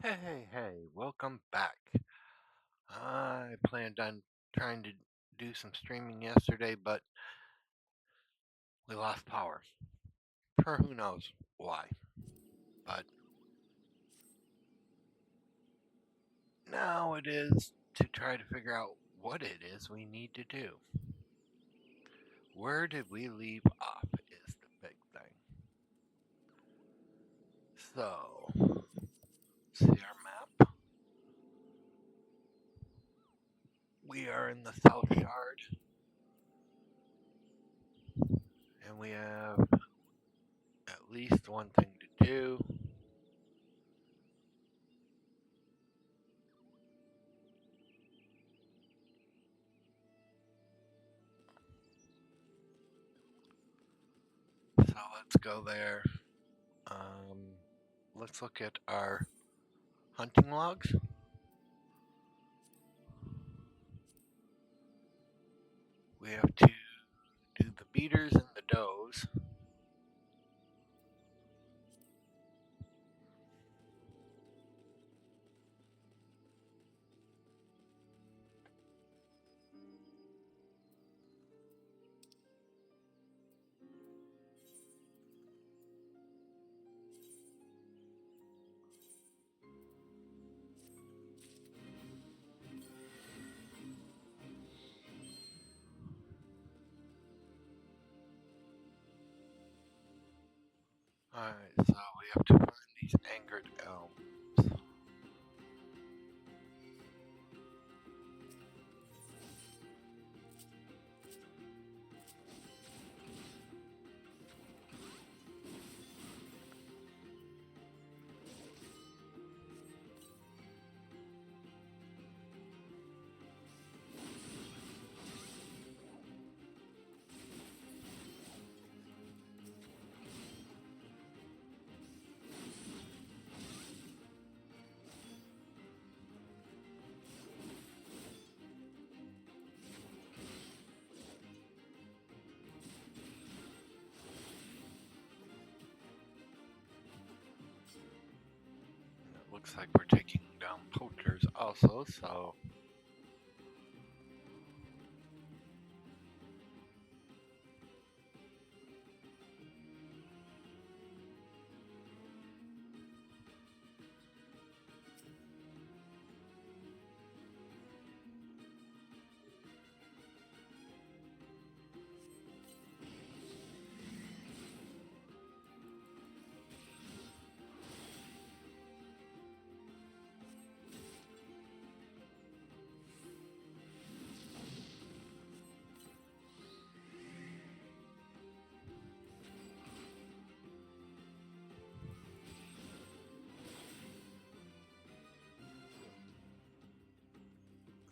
Hey, welcome back. I planned on trying to do some streaming yesterday, but we lost power. For who knows why. But now it is to try to figure out what it is we need to do. Where did we leave off is the big thing. So, see our map. We are in the South Shard, and we have at least one thing to do. So let's go there. Um, let's look at our hunting logs. We have to do the beaters and the does. Alright, so we have to find these angered elms. It looks like we're taking down poachers also, so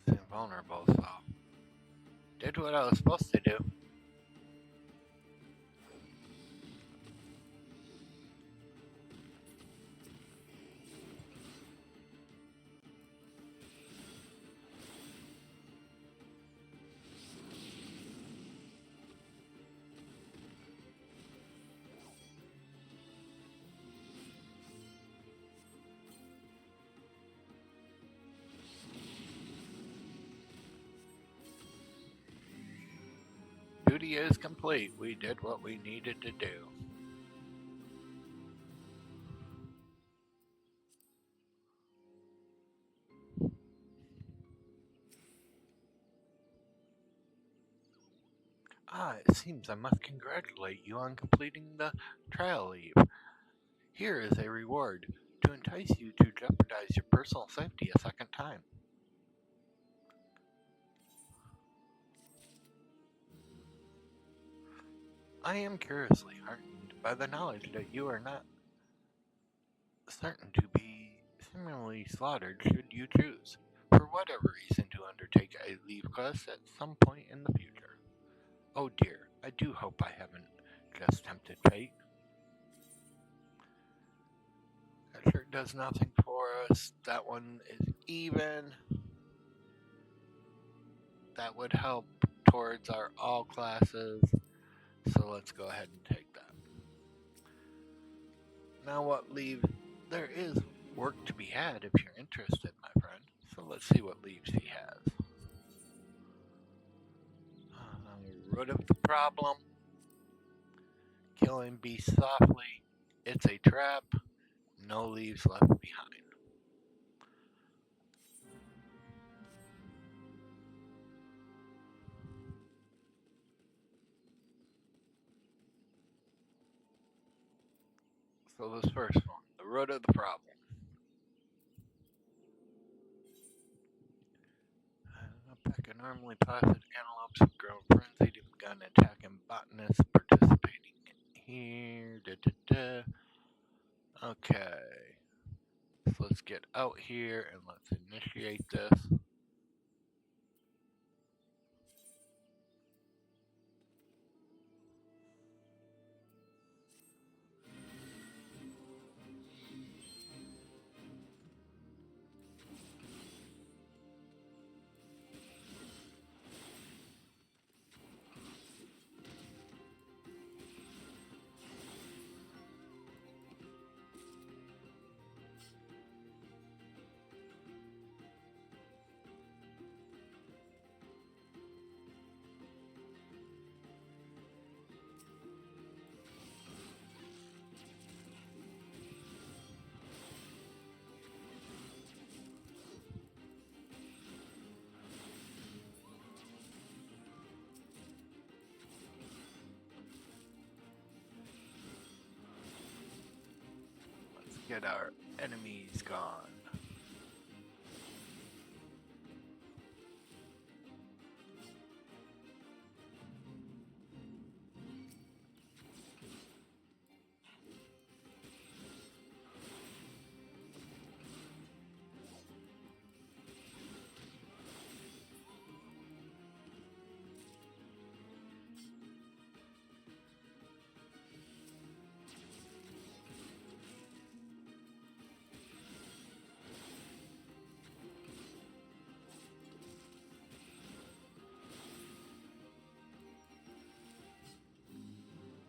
it's invulnerable, so did what I was supposed to do. Duty is complete. We did what we needed to do. It seems I must congratulate you on completing the trial leave. Here is a reward to entice you to jeopardize your personal safety a second time. I am curiously heartened by the knowledge that you are not certain to be similarly slaughtered should you choose, for whatever reason, to undertake a leave quest at some point in the future. Oh dear, I do hope I haven't just tempted fate. That sure does nothing for us. That one is even. That would help towards our all classes, so let's go ahead and take that. Now, what leave? There is work to be had if you're interested, my friend. So let's see what leaves he has. Root of the problem. Killing beasts softly. It's a trap. No leaves left behind. So this first one, the root of the problem. A pack of normally placid antelopes have grown frenzied and begun attacking botanists participating here. Okay. So let's get out here and let's initiate this. Let's get our enemies gone.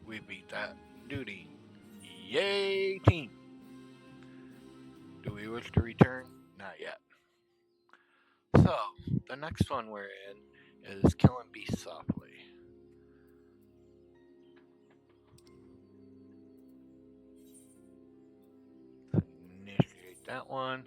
We beat that duty. Yay, team! Do we wish to return? Not yet. So, the next one we're in is Killing Beasts Softly. Initiate that one.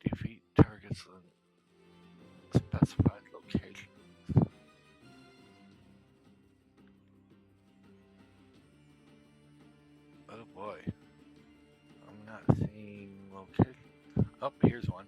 Defeat targets in specified locations. Oh boy. I'm not seeing locations. Oh, here's one.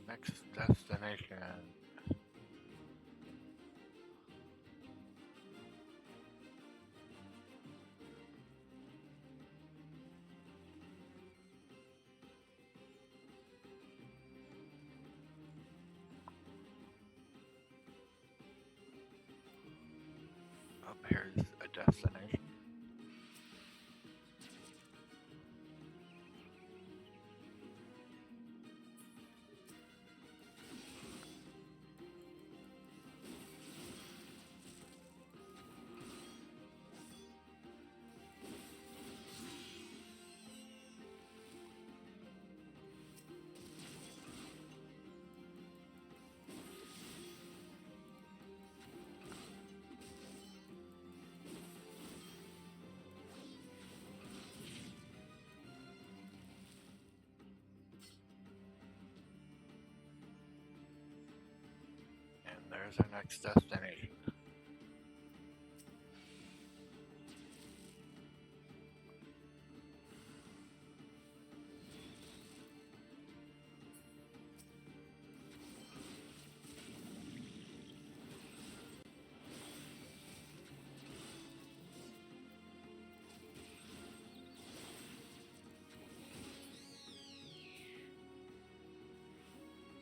Next destination. Up here's a destination. our next destination?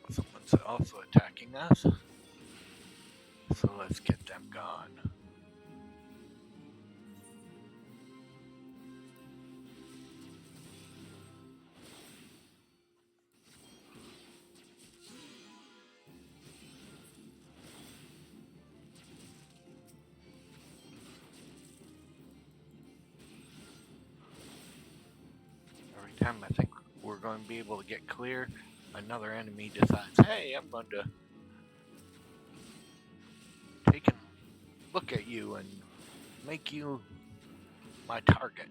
Someone's also attacking us, so let's get them gone. Every time I think we're going to be able to get clear, another enemy decides, hey, I'm going to take a look at you and make you my target.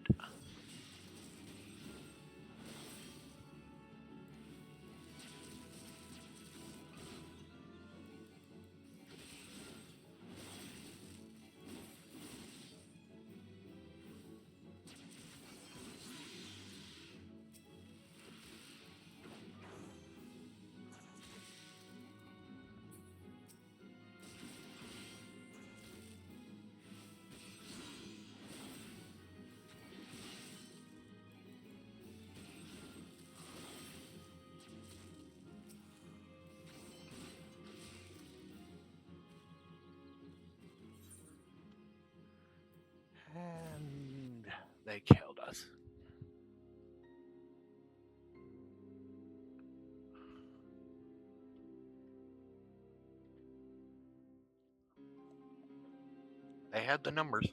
And they killed us. They had the numbers.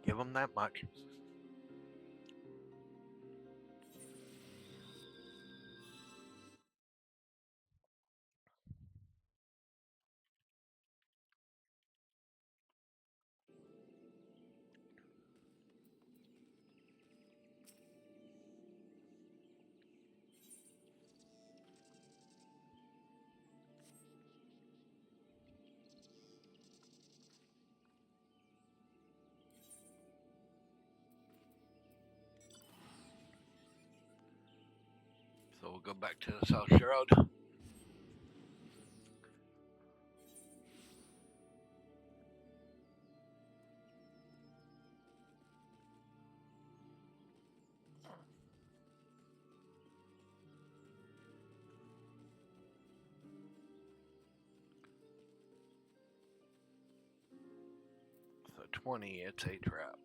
Give them that much. So we'll go back to the South Road. So 20, it's a trap.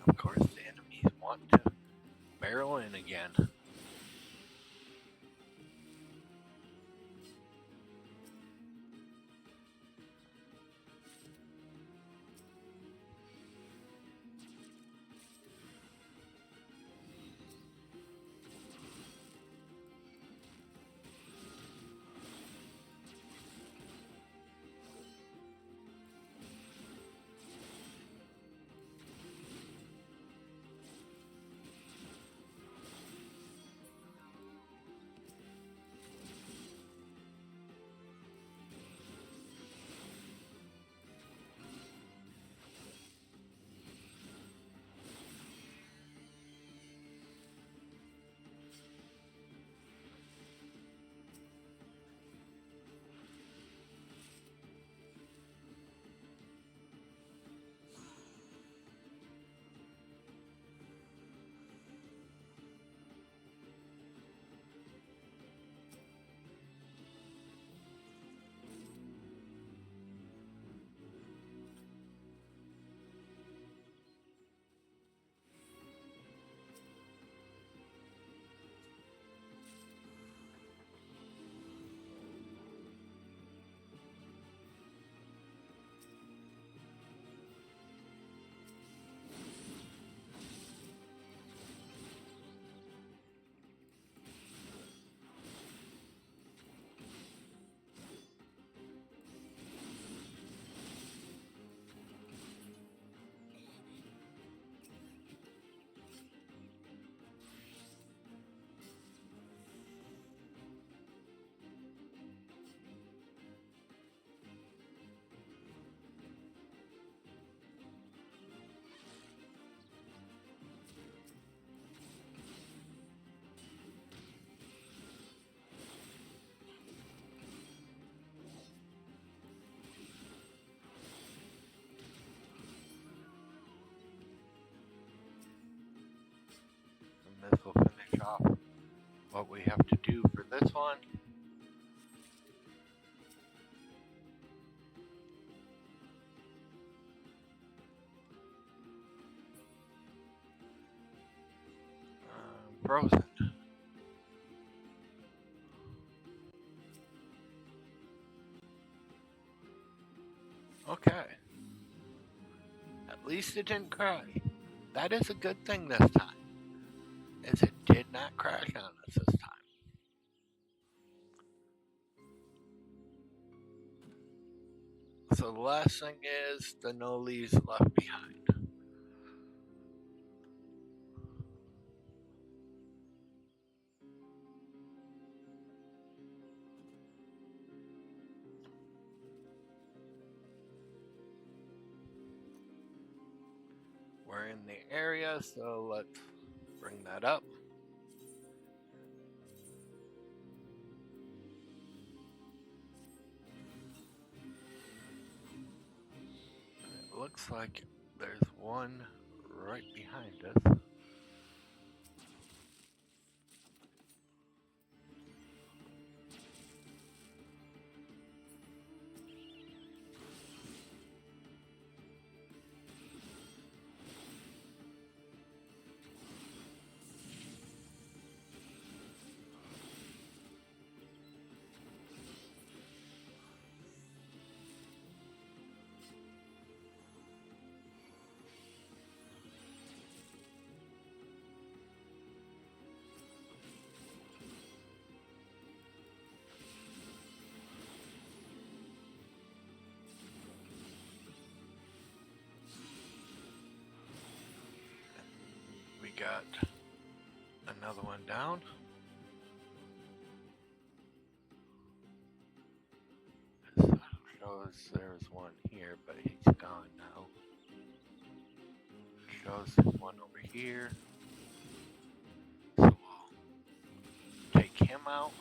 Of course, the enemies want to barrel in again. we have to do for this one. Frozen. Okay. At least it didn't crash. That is a good thing this time, as it did not crash on us this time. So the last thing is the no leaves left behind. We're in the area, so let's bring that up. It looks like there's one right behind us. We got another one down. This shows there's one here, but he's gone now. Shows there's one over here. So we'll take him out.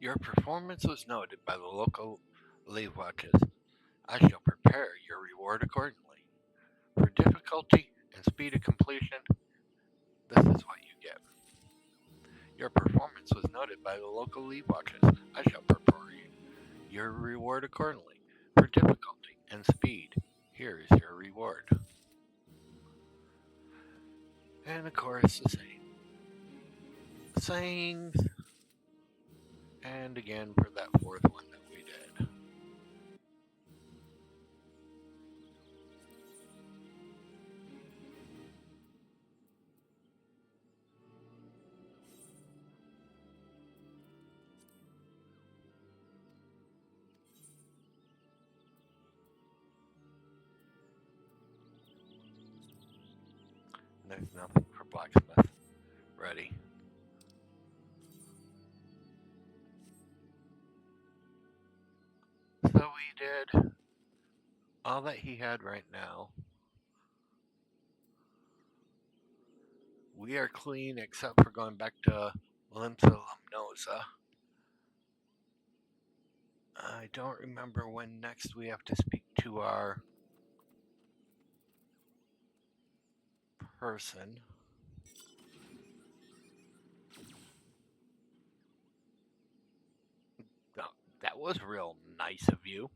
Your performance was noted by the local leave watches. I shall prepare your reward accordingly. For difficulty and speed of completion, this is what you get. Your performance was noted by the local leave watches. I shall prepare your reward accordingly. For difficulty and speed, here is your reward. And of course, the same sayings, and again for that fourth one that we did. There's nothing for blacksmith. Ready. So we did all that he had right now. We are clean except for going back to Limsa Lumnosa. I don't remember when next we have to speak to our person. Oh, that was real nice of you.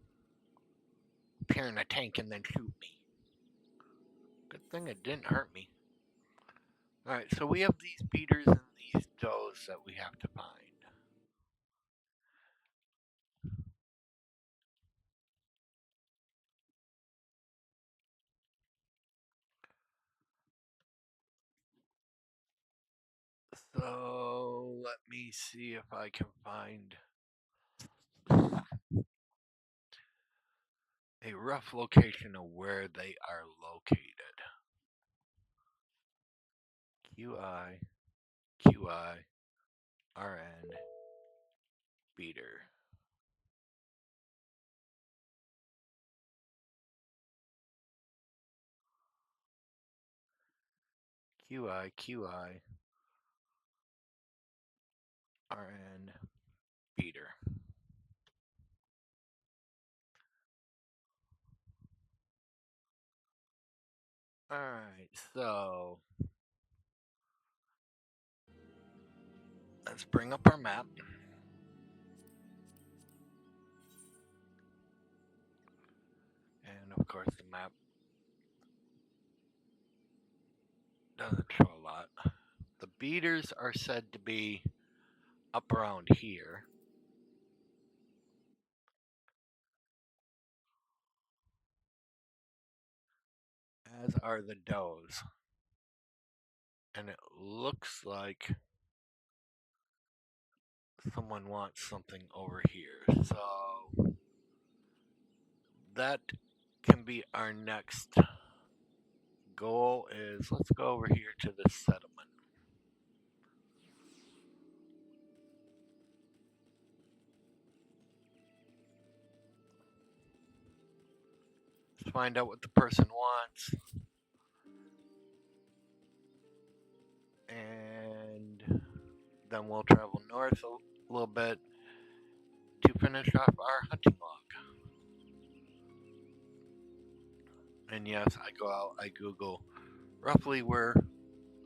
Appear in a tank and then shoot me. Good thing it didn't hurt me. Alright, so we have these beaters and these does that we have to find. So let me see if I can find a rough location of where they are located. QI, QI, RN, beater. QI, QI, RN, beater. Alright, so let's bring up our map. And of course the map doesn't show a lot. The beaters are said to be up around here. As are the does. And it looks like someone wants something over here. So that can be our next goal is let's go over here to this settlement. Let's find out what the person wants. And then we'll travel north a little bit to finish off our hunting log. And yes, I go out, I Google roughly where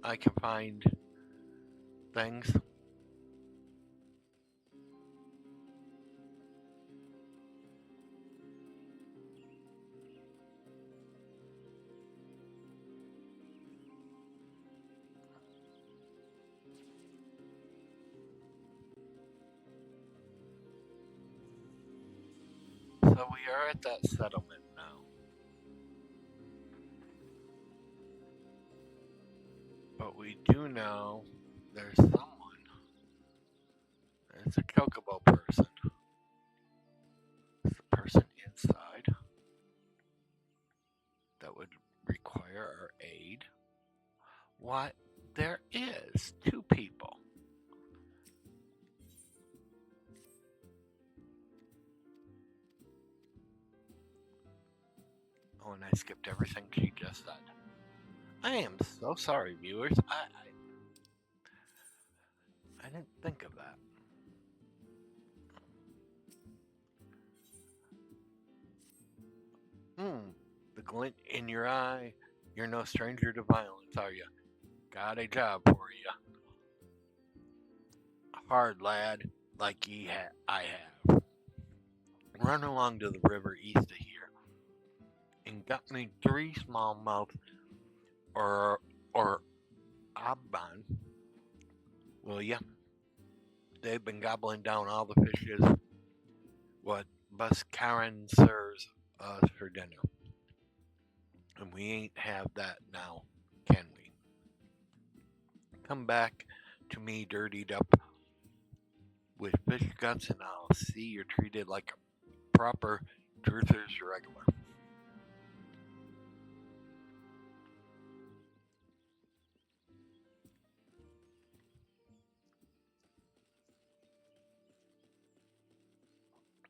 I can find things. So we are at that settlement now. But we do know there's someone. It's a chocobo person. It's a person inside that would require our aid. What? There is two people. Oh, and I skipped everything she just said. I am so sorry, viewers. I didn't think of that. The glint in your eye. You're no stranger to violence, are you? Got a job for you. Hard lad, like I have. Run along to the river east of here, and got me 3 smallmouth or abban. Will ya? They've been gobbling down all the fishes. What Bus Karen serves us for dinner. And we ain't have that now, can we? Come back to me dirtied up with fish guts and I'll see you're treated like a proper truther's regular.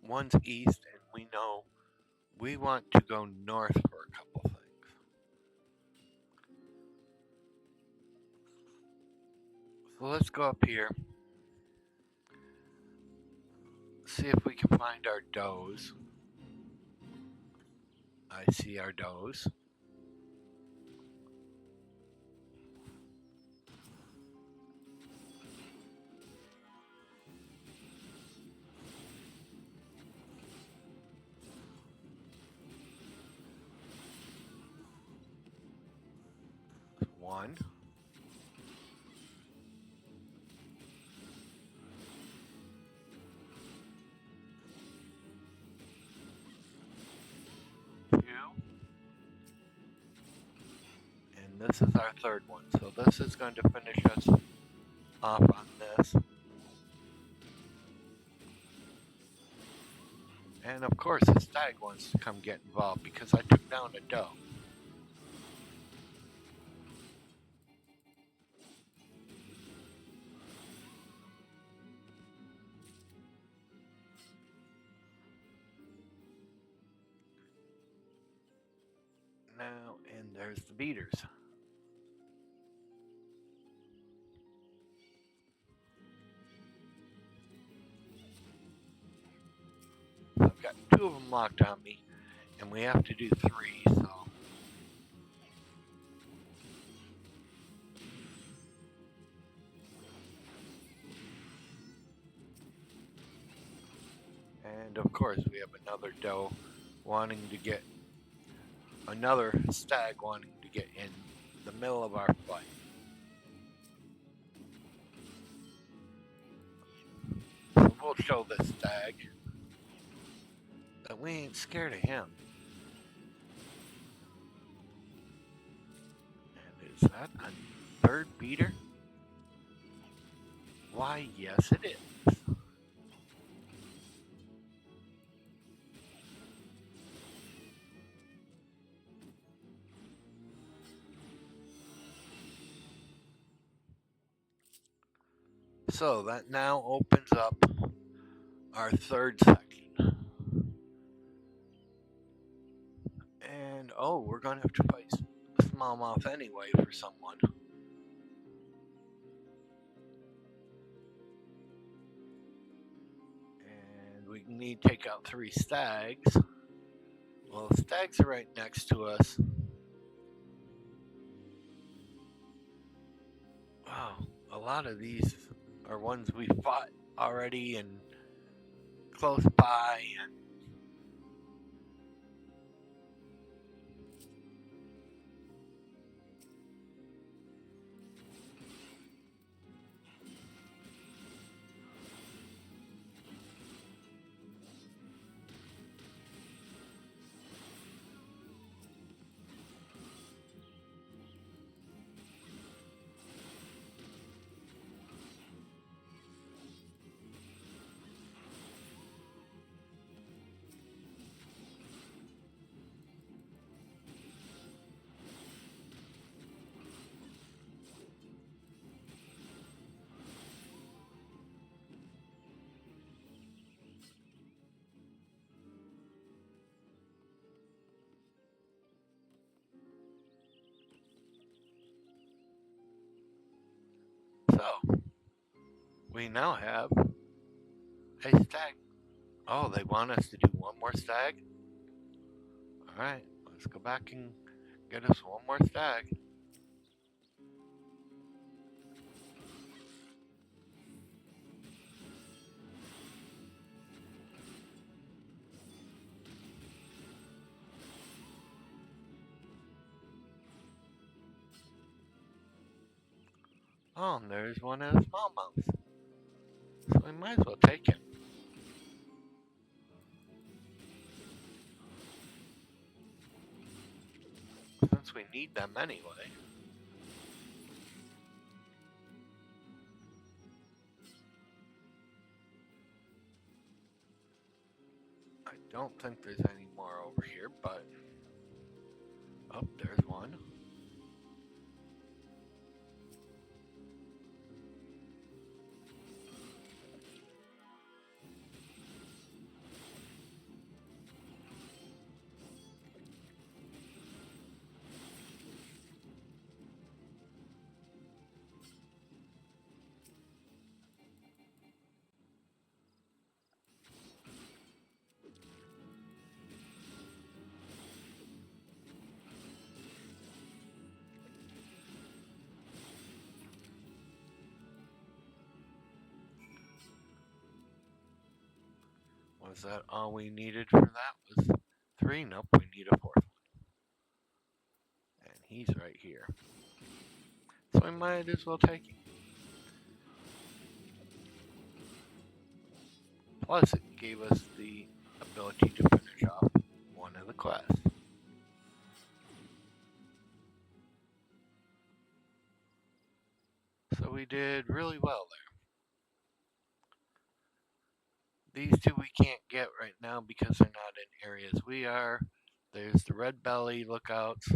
One's east and we know we want to go north for a couple things. So let's go up here. See if we can find our does. I see our does. One. Two. And this is our third one. So this is going to finish us off on this. And of course the stag wants to come get involved because I took down a doe. Now, and there's the beaters. So I've got 2 of them locked on me, and we have to do 3, so. And of course we have another doe wanting to get, another stag wanting to get in the middle of our fight. So we'll show this stag that we ain't scared of him. And is that a 3rd beater? Why, yes it is. So that now opens up our 3rd section. And oh, we're gonna have to fight smallmouth anyway for someone. And we need to take out 3 stags. Well, the stags are right next to us. Wow, a lot of these are ones we fought already and close by, and so we now have a stag. Oh, they want us to do 1 more stag? Alright, let's go back and get us 1 more stag. Oh, and there's one of the smallmouths. So we might as well take him. Since we need them anyway. I don't think there's any more over here, but oh, there's one. Was that all we needed for that? Was 3? Nope, we need a 4th one. And he's right here. So we might as well take him. Plus, it gave us the ability to finish off one of the quests. So we we did really well there. These two we can't get right now because they're not in areas we are. There's the red belly lookouts.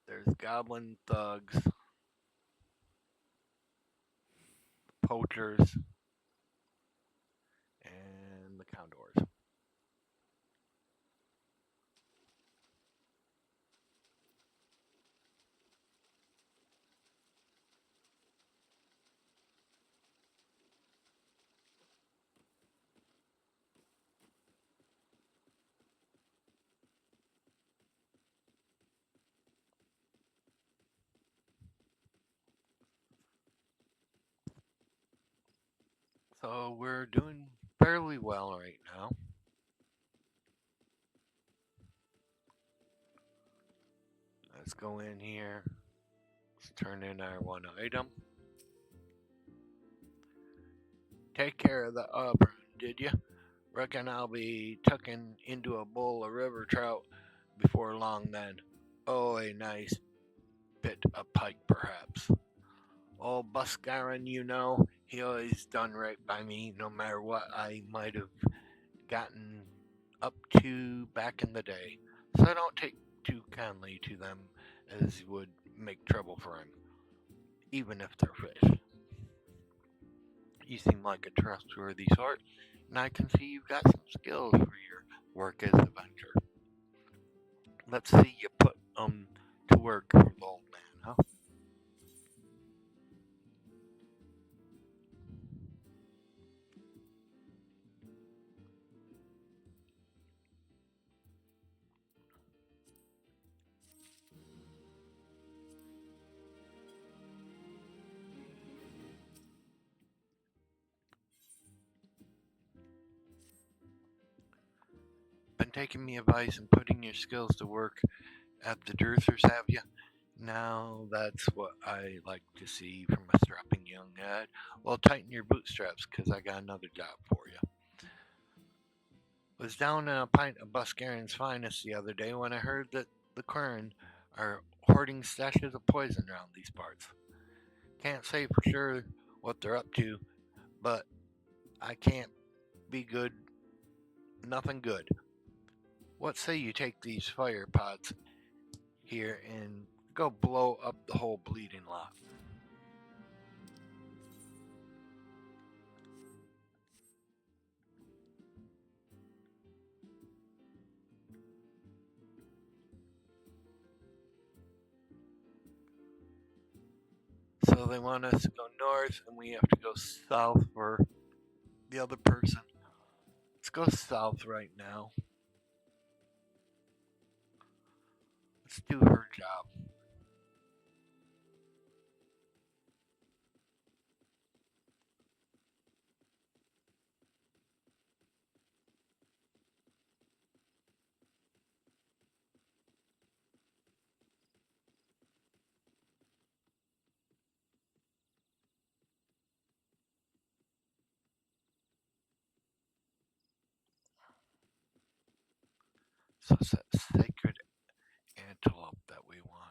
There's goblin thugs, poachers, and the condors. So we're doing fairly well right now. Let's go in here. Let's turn in our one item. Take care of the upper, did you? Reckon I'll be tucking into a bowl of river trout before long then. Oh, a nice bit of pike, perhaps. Old Buscarin, you know, he always done right by me, no matter what I might have gotten up to back in the day. So I don't take too kindly to them as would make trouble for him, even if they're fish. You seem like a trustworthy sort, and I can see you've got some skills for your work as a venture. Let's see you put to work for the old man, huh? Been taking me advice and putting your skills to work at the Druthers, have you? Now that's what I like to see from a strapping young lad. Well, tighten your bootstraps, 'cause I got another job for you. Was down in a pint of Buscarin's finest the other day when I heard that the Quern are hoarding stashes of poison around these parts. Can't say for sure what they're up to, but I can't be good, nothing good. What say you take these fire pods here and go blow up the whole bleeding lot? So they want us to go north and we have to go south for the other person. Let's go south right now. Let's do her job. So it's that sacred antelope that we want.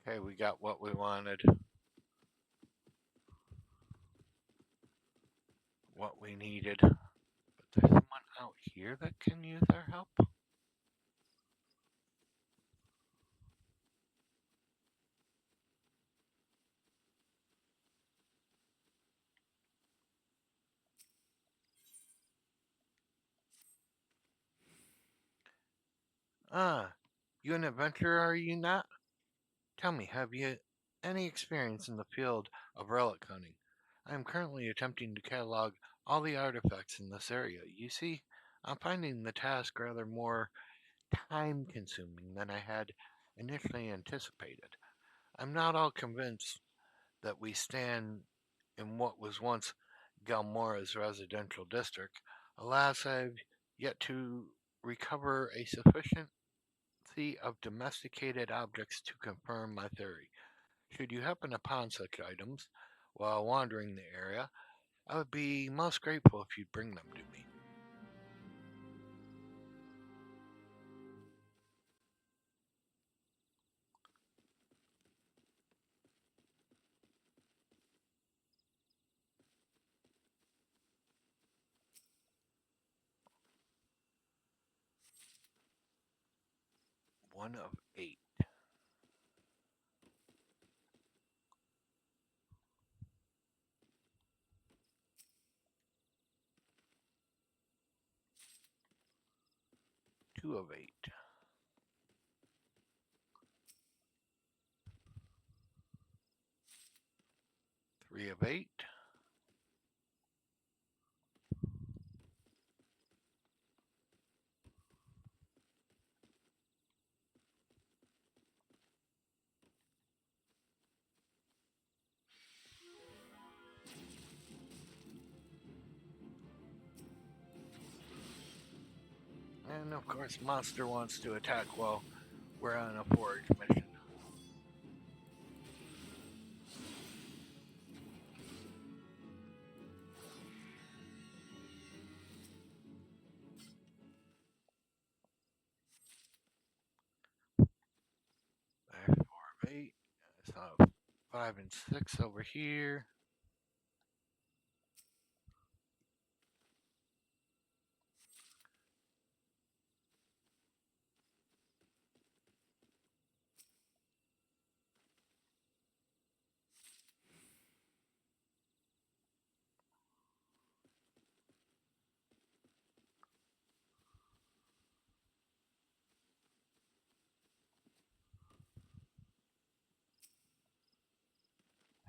Okay, we got what we wanted, what we needed. here that can use our help? Ah, you an adventurer, are you not? Tell me, have you any experience in the field of relic hunting? I am currently attempting to catalog all the artifacts in this area. You see, I'm finding the task rather more time consuming than I had initially anticipated. I'm not all convinced that we stand in what was once Galmora's residential district. Alas, I've yet to recover a sufficiency of domesticated objects to confirm my theory. Should you happen upon such items while wandering the area, I would be most grateful if you'd bring them to me. 1 of 8. 2 of 8. 3 of 8. And of course, Monster wants to attack while we're on a forage mission. There's 4 of 8. So 5 and 6 over here.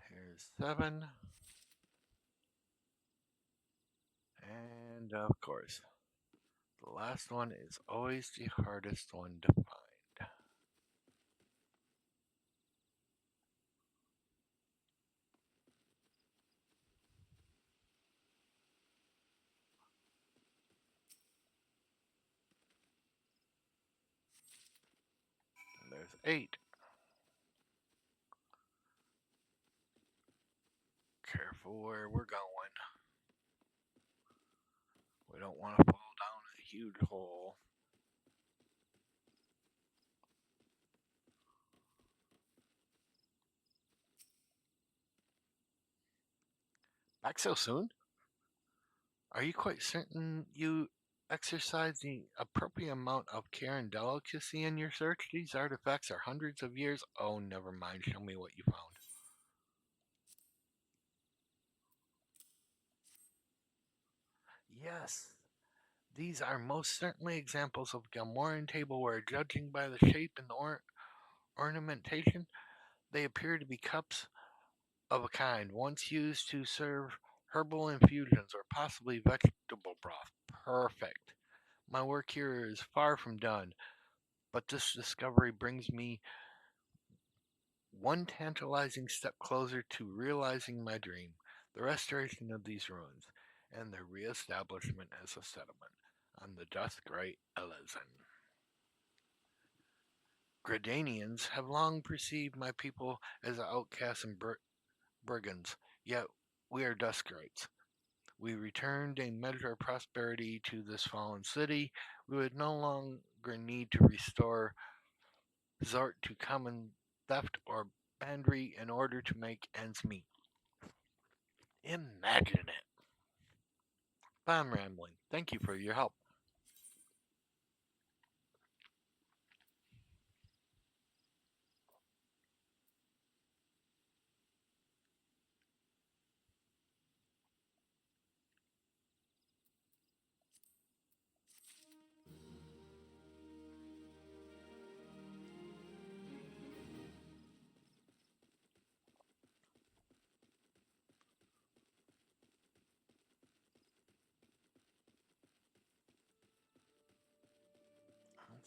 Here's 7. And of course, the last one is always the hardest one to find. And there's 8. Careful where we're going. We don't want to fall down a huge hole. Back so soon? Are you quite certain you exercise the appropriate amount of care and delicacy in your search? These artifacts are hundreds of years. Oh, never mind. Show me what you found. Yes, these are most certainly examples of Galmoran tableware. Judging by the shape and ornamentation, they appear to be cups of a kind, once used to serve herbal infusions or possibly vegetable broth. Perfect. My work here is far from done, but this discovery brings me one tantalizing step closer to realizing my dream, the restoration of these ruins, and their reestablishment as a settlement on the Dusk-Great Elezen. Gradanians have long perceived my people as outcasts and brigands, yet we are Duskrites. We returned a measure of prosperity to this fallen city. We would no longer need to resort to common theft or banditry in order to make ends meet. Imagine it. But I'm rambling. Thank you for your help.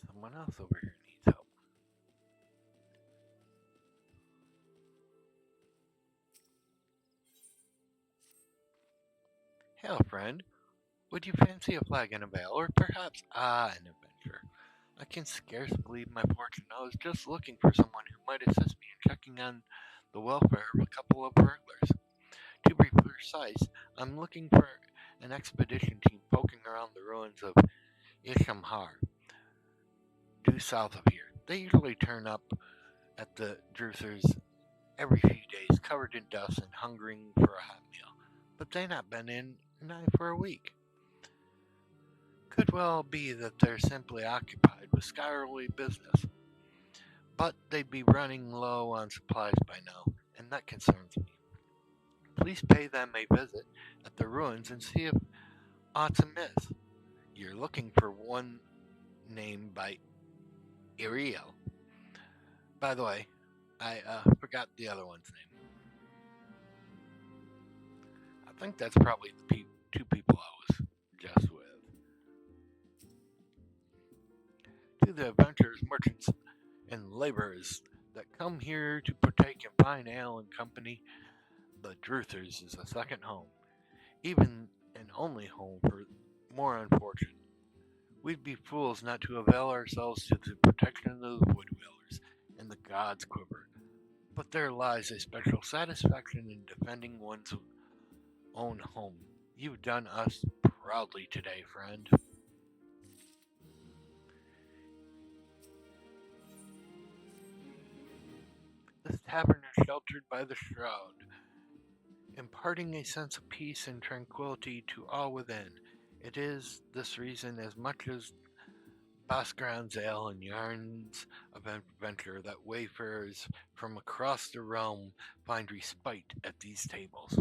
Someone else over here needs help. Hail, friend. Would you fancy a flag and a veil, or perhaps an adventure? I can scarce believe my fortune. I was just looking for someone who might assist me in checking on the welfare of a couple of burglars. To be precise, I'm looking for an expedition team poking around the ruins of Ishamhar, due south of here. They usually turn up at the Druthers every few days, covered in dust and hungering for a hot meal. But they not been in nigh for a week. Could well be that they're simply occupied with scholarly business, but they'd be running low on supplies by now, and that concerns me. Please pay them a visit at the ruins and see if aught's amiss. You're looking for one named by Iriel. By the way, I forgot the other one's name. I think that's probably the two people I was just with. To the adventurers, merchants, and laborers that come here to partake in fine ale and company, the Druthers is a second home, even an only home for more unfortunate. We'd be fools not to avail ourselves to the protection of the wood dwellers and the gods' quiver. But there lies a special satisfaction in defending one's own home. You've done us proudly today, friend. This tavern is sheltered by the shroud, imparting a sense of peace and tranquility to all within. It is this reason, as much as Basground's ale and yarns of adventure, that wayfarers from across the realm find respite at these tables.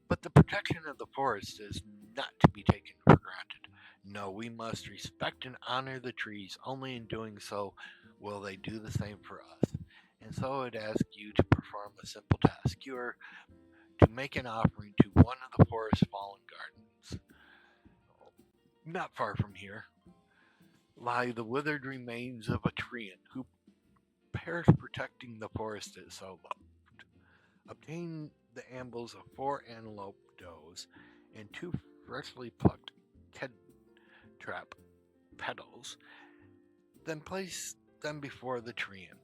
But the protection of the forest is not to be taken for granted. No, we must respect and honor the trees. Only in doing so will they do the same for us. And so I'd ask you to perform a simple task. You are to make an offering to one of the forest's fallen gardens. Not far from here lie the withered remains of a treant who perished protecting the forest it so loved. Obtain the ambles of 4 antelope does and 2 freshly plucked kedtrap petals, then place them before the treant.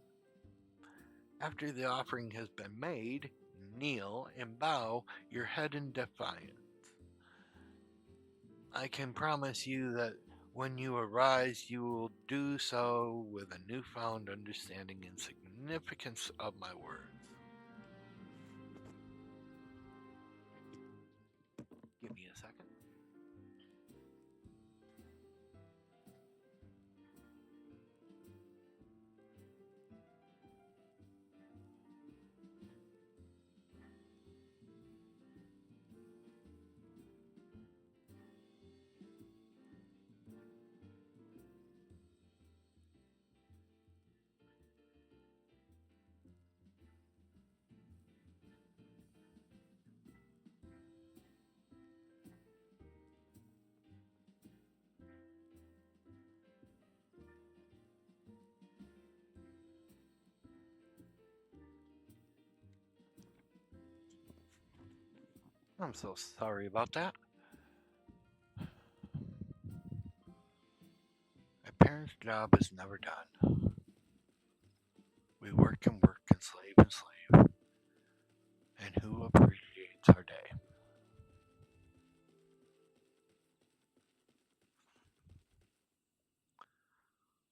After the offering has been made, kneel and bow your head in defiance. I can promise you that when you arise, you will do so with a newfound understanding and significance of my words. Give me a second. I'm so sorry about that. A parent's job is never done. We work and slave, and who appreciates our day?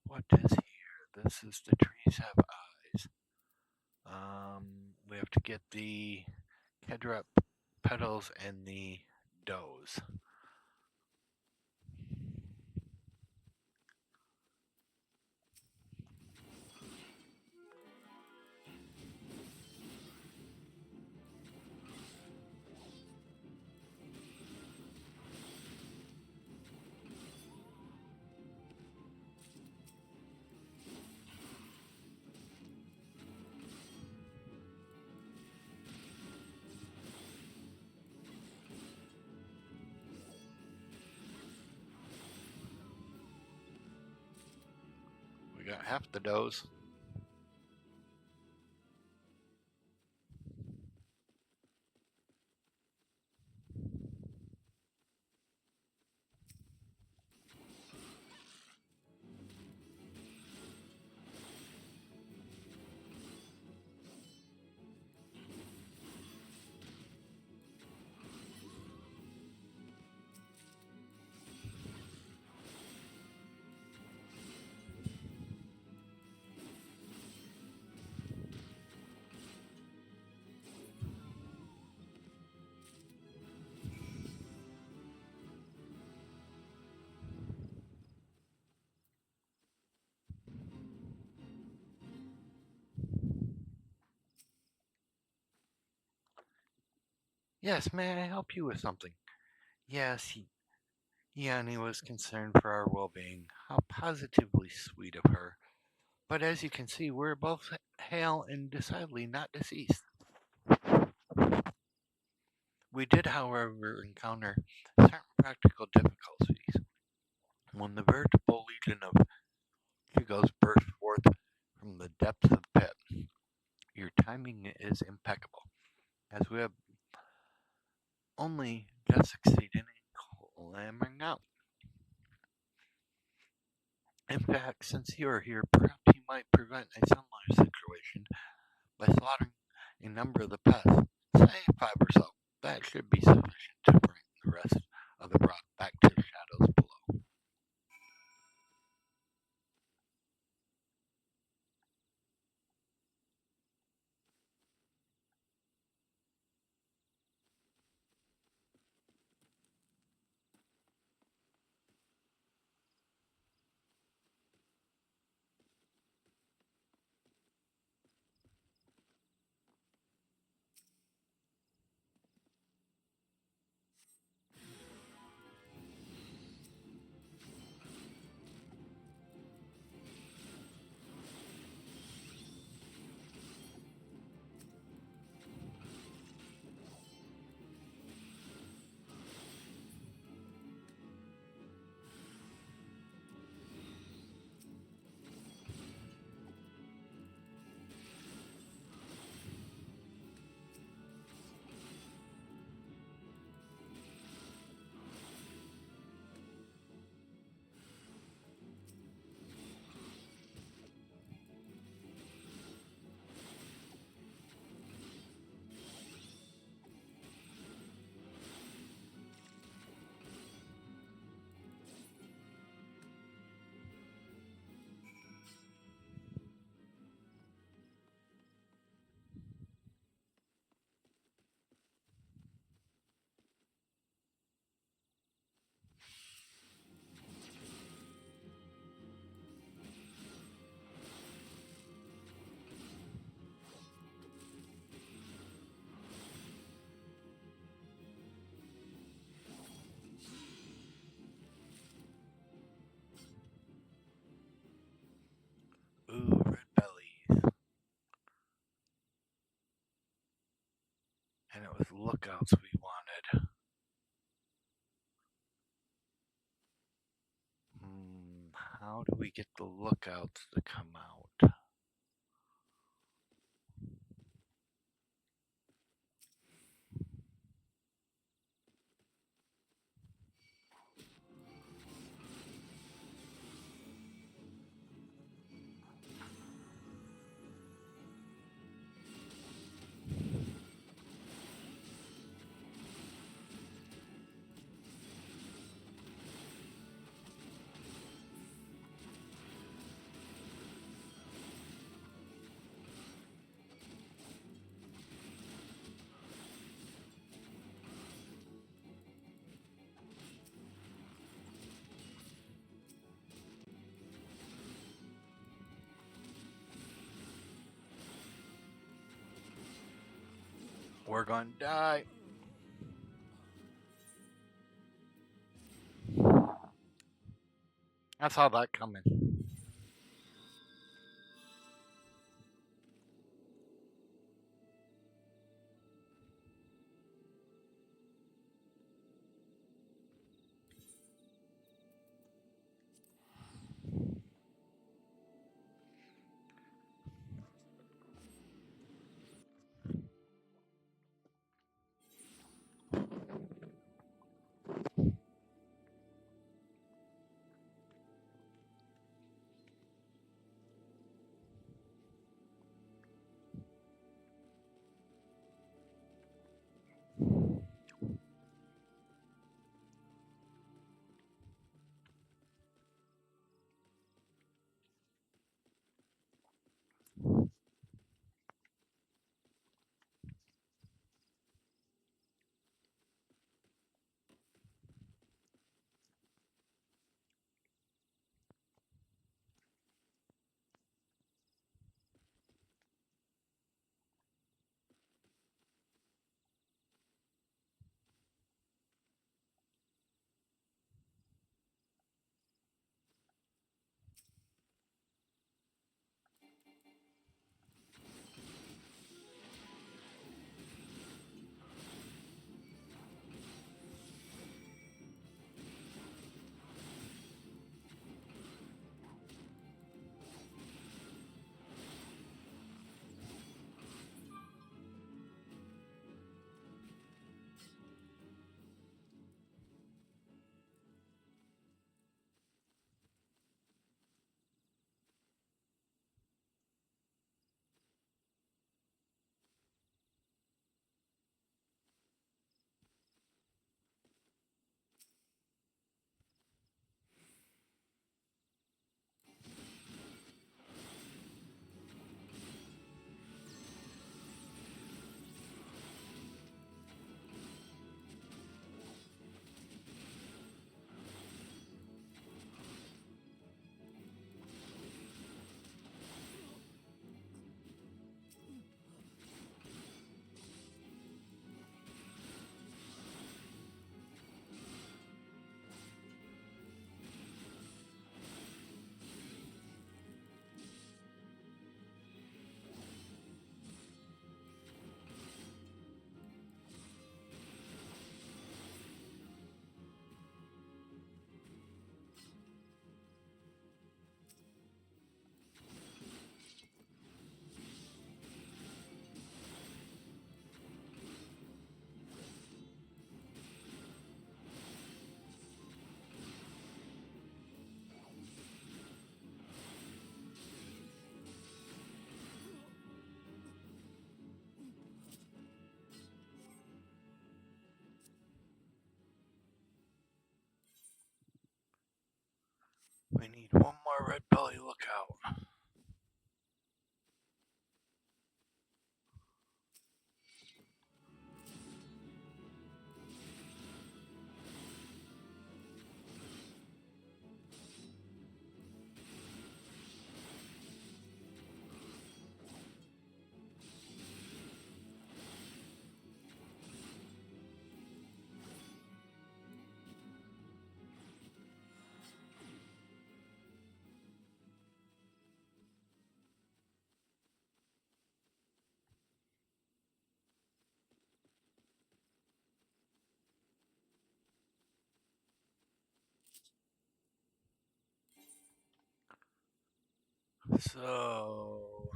What is here? This is the trees have eyes. We have to get the kedrep petals and the does. got half the dose. Yes, may I help you with something? Yes, Yanni was concerned for our well-being. How positively sweet of her. But as you can see, we're both hale and decidedly not deceased. We did, however, encounter certain practical difficulties. When the veritable legion of Hugos burst forth from the depths of the pit, your timing is impeccable, as we have only just succeeded in clambering out. In fact, since you are here, perhaps you might prevent a similar situation by slaughtering a number of the pests, say 5 or so. That should be sufficient to bring the rest of the rot back to the shadows below. Ooh, red bellies. And it was lookouts we wanted. How do we get the lookouts to come out? We're gonna die. I saw that coming. more red belly, look out. So,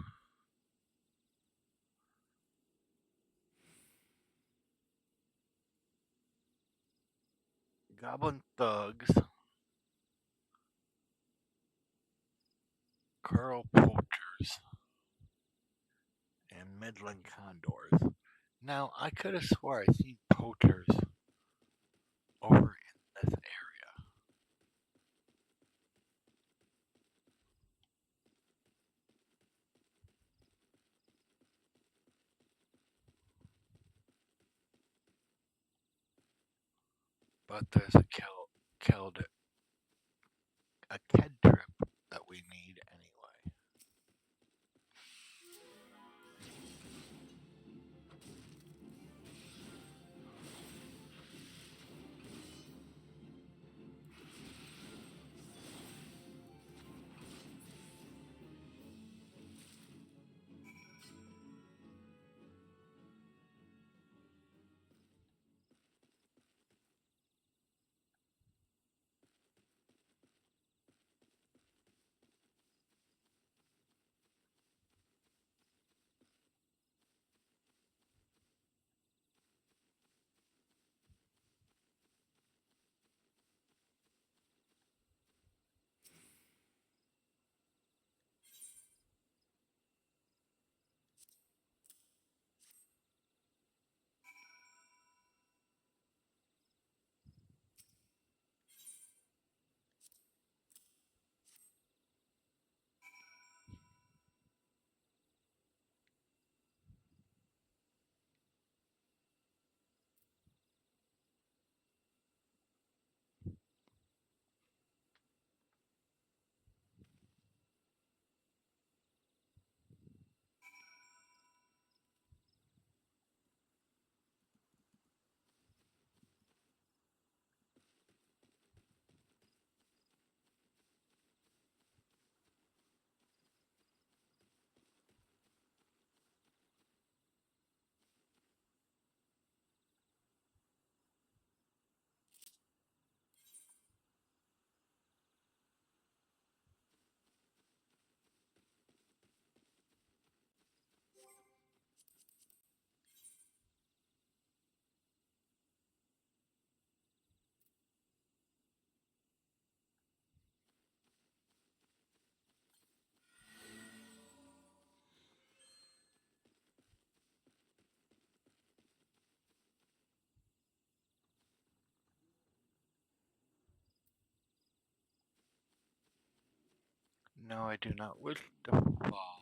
Goblin Thugs, Curl Poachers, and Midland Condors. Now, I could have swore I seen poachers over in this area, but there's a kid trip that we need anyway. No, I do not wish to fall.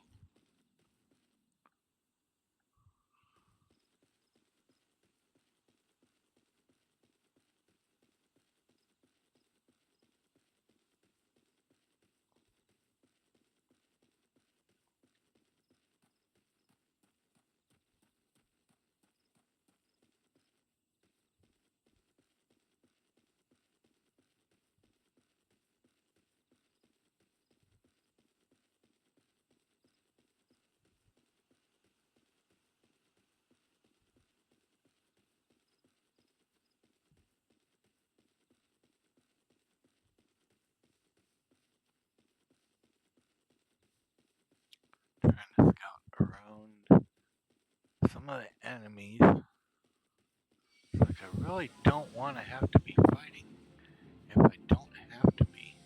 Trying to scout around some of the enemies. Like, I really don't want to have to be fighting if I don't have to be.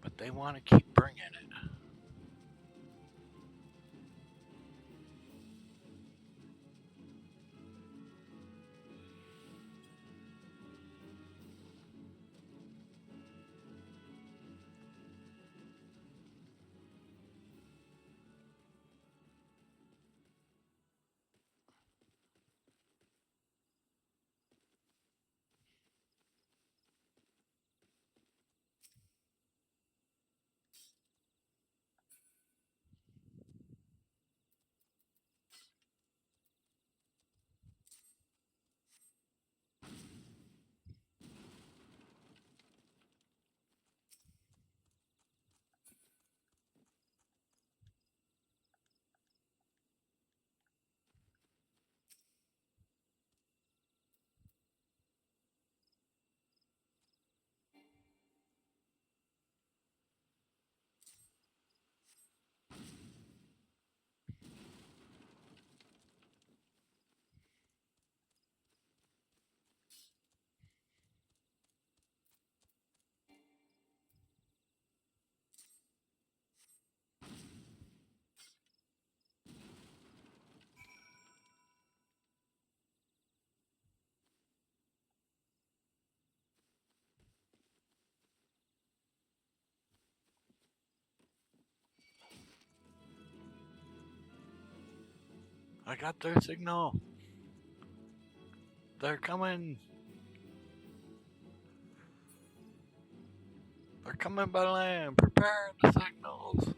But they want to keep bringing it. I got their signal. They're coming. They're coming by land. Prepare the signals.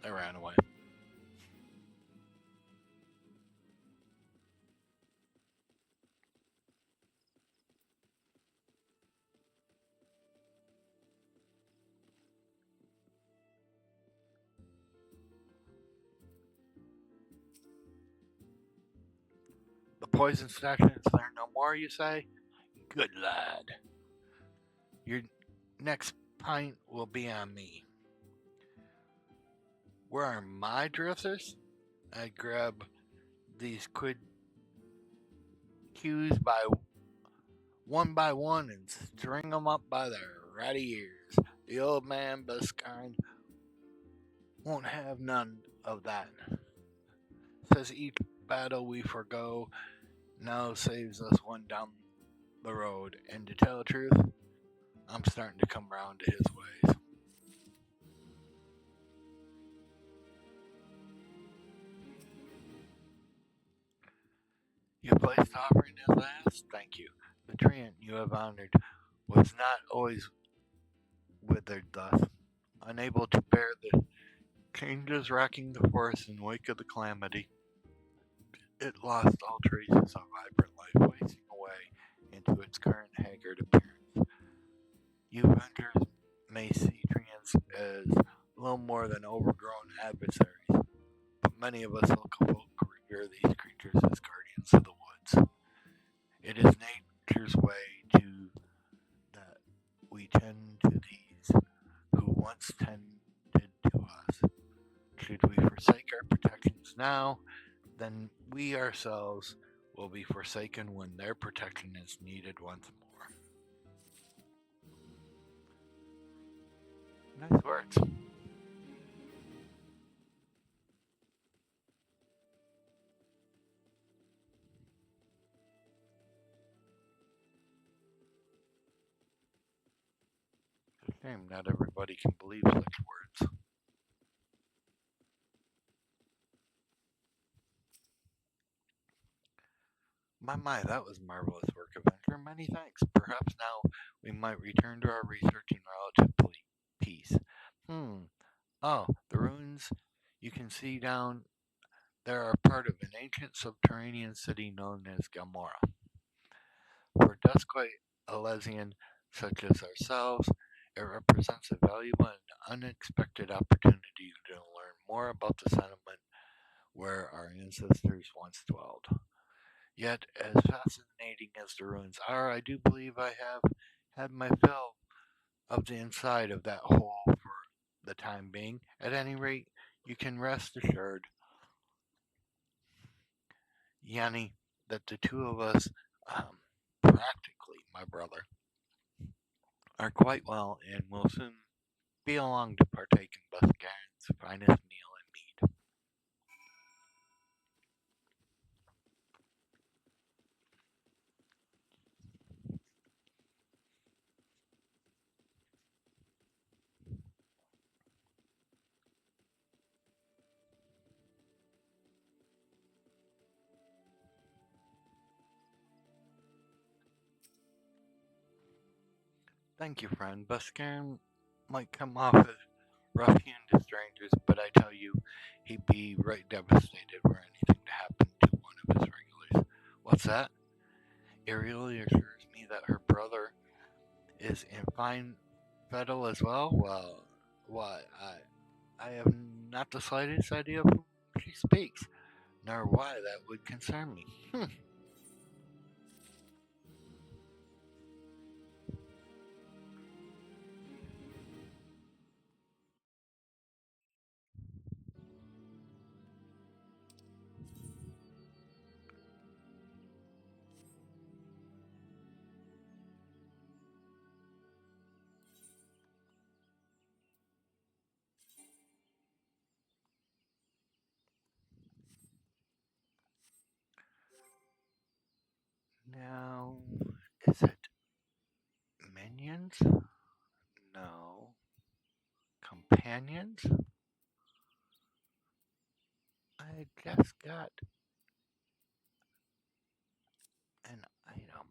They ran away. The poison station is there no more, you say? Good lad. Your next pint will be on me. Where are my drifters? I grab these quid cues by one and string them up by their ratty ears. The old man Buscard won't have none of that. Says each battle we forgo now saves us one down the road. And to tell the truth, I'm starting to come round to his ways. You placed offering at last? Thank you. The treant you have honored was not always withered thus. Unable to bear the changes racking the forest in wake of the calamity, it lost all traces of vibrant life, wasting away into its current haggard appearance. You hunters may see treants as little more than overgrown adversaries, but many of us local folk revere these creatures as guardians of the woods. It is nature's way to that we tend to these who once tended to us. Should we forsake our protections now, then we ourselves will be forsaken when their protection is needed once more. Nice words. It's a shame not everybody can believe such words. My, that was marvelous work, Avenger. Many thanks. Perhaps now we might return to our research in relative peace. Hmm. Oh, the ruins you can see down there are part of an ancient subterranean city known as Gamora. For Dusquite Alesian such as ourselves, it represents a valuable and unexpected opportunity to learn more about the settlement where our ancestors once dwelled. Yet, as fascinating as the ruins are, I do believe I have had my fill of the inside of that hole for the time being. At any rate, you can rest assured, Yanni, that the two of us, practically my brother, are quite well and will soon be along to partake in Buscan's finest meal and mead. Thank you, friend. Buscan might come off as ruffian to strangers, but I tell you, he'd be right devastated were anything to happen to one of his regulars. What's that? Ariel assures me that her brother is in fine fettle as well. Well, what? I have not the slightest idea of whom she speaks, nor why that would concern me. Now, is it minions? No. Companions? I just got an item.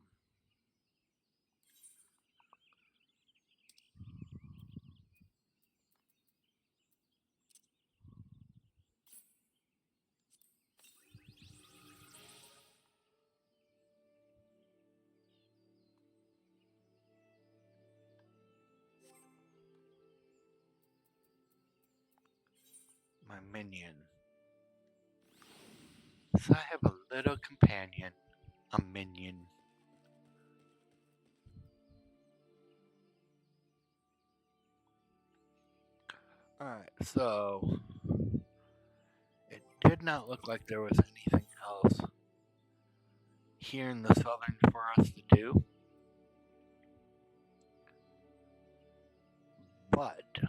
My minion. So I have a little companion, a minion. Alright, so it did not look like there was anything else here in the southern for us to do. But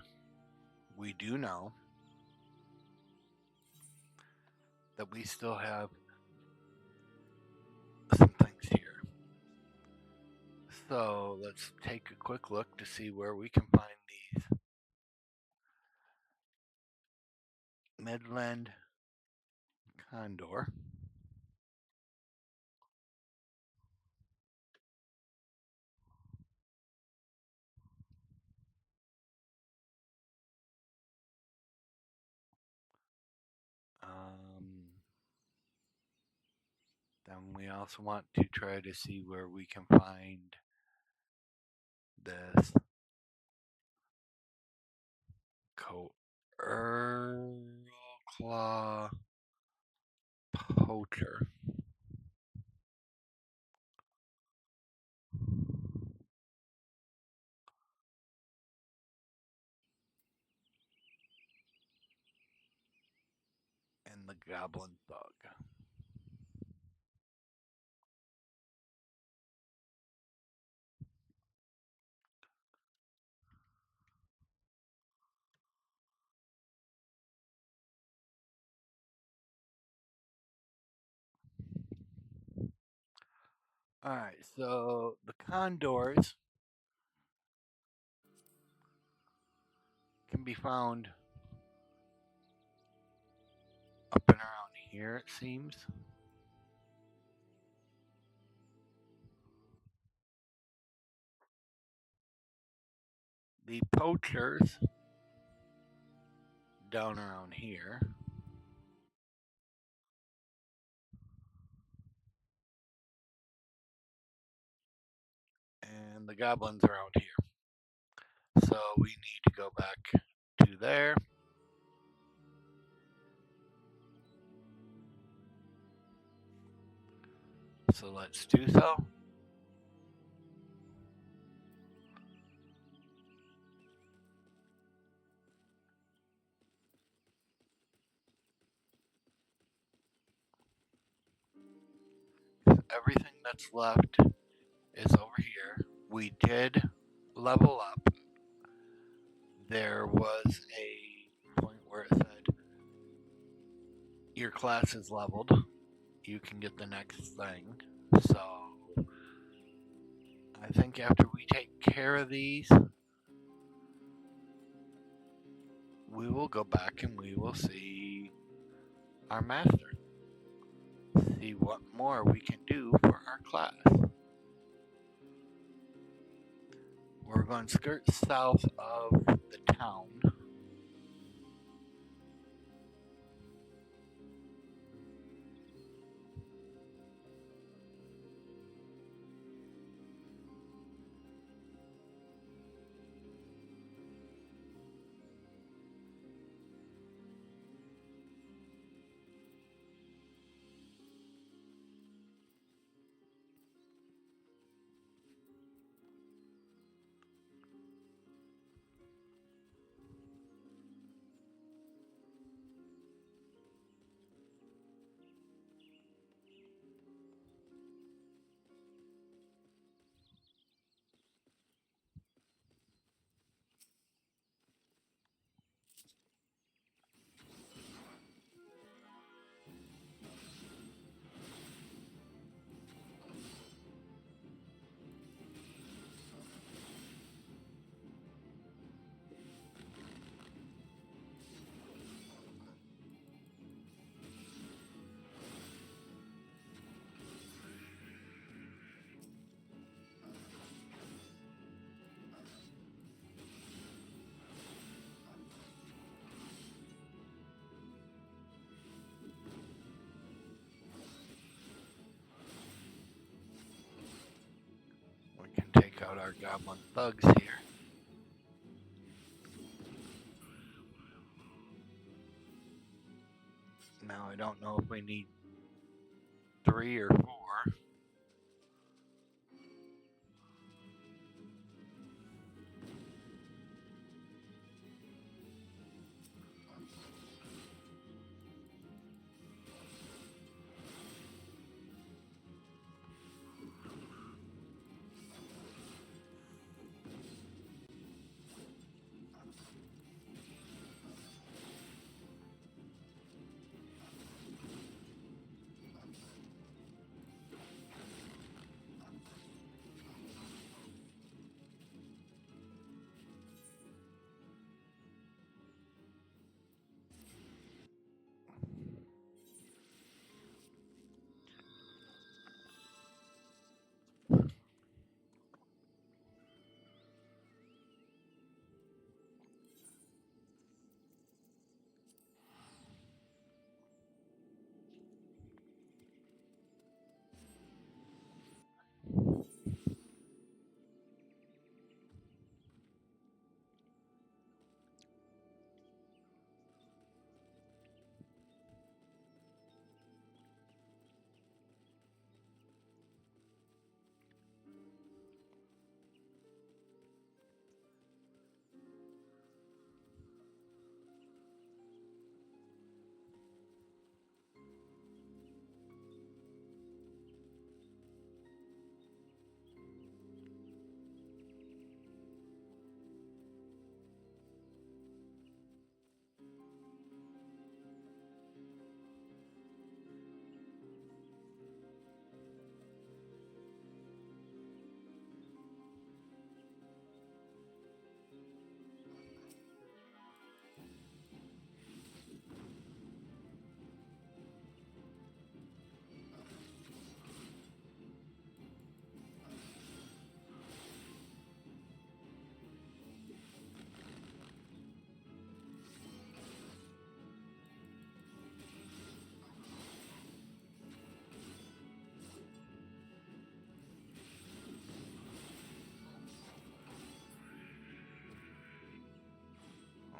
we do know that we still have some things here. So let's take a quick look to see where we can find these Midland Condor. Then we also want to try to see where we can find this Claw Poacher. And the Goblin Thug. Alright, so the condors can be found up and around here, it seems. The poachers down around here. And the goblins around here. So we need to go back to there. So let's do so. Everything that's left is over here. We did level up. There was a point where it said your class is leveled. You can get the next thing. So I think after we take care of these, we will go back and we will see our master. See what more we can do for our class. We're going to skirt south of the town. out our goblin thugs here. Now I don't know if we need 3 or 4.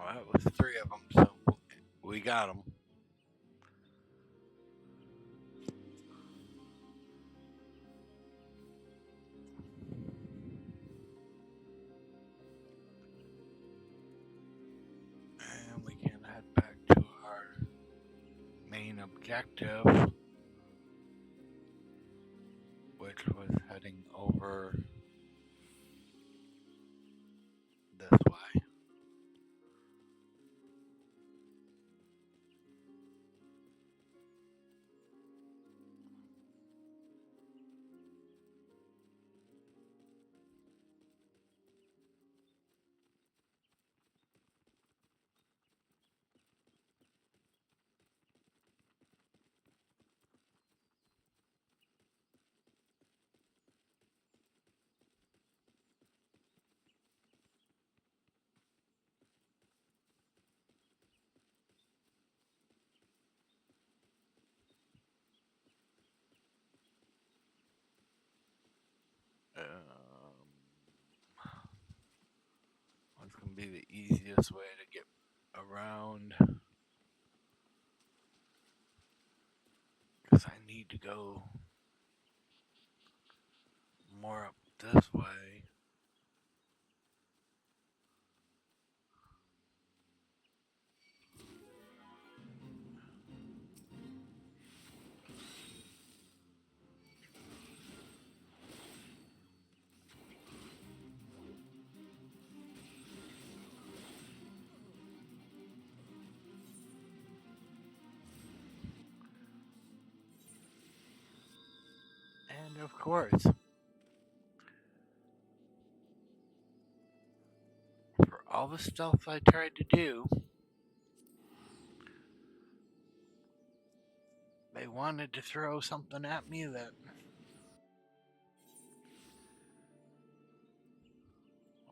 Well, that was 3 of them, so we got them. And we can head back to our main objective, which was heading over this way. What's going to be the easiest way to get around? Because I need to go more up this way. And of course, for all the stuff I tried to do, they wanted to throw something at me that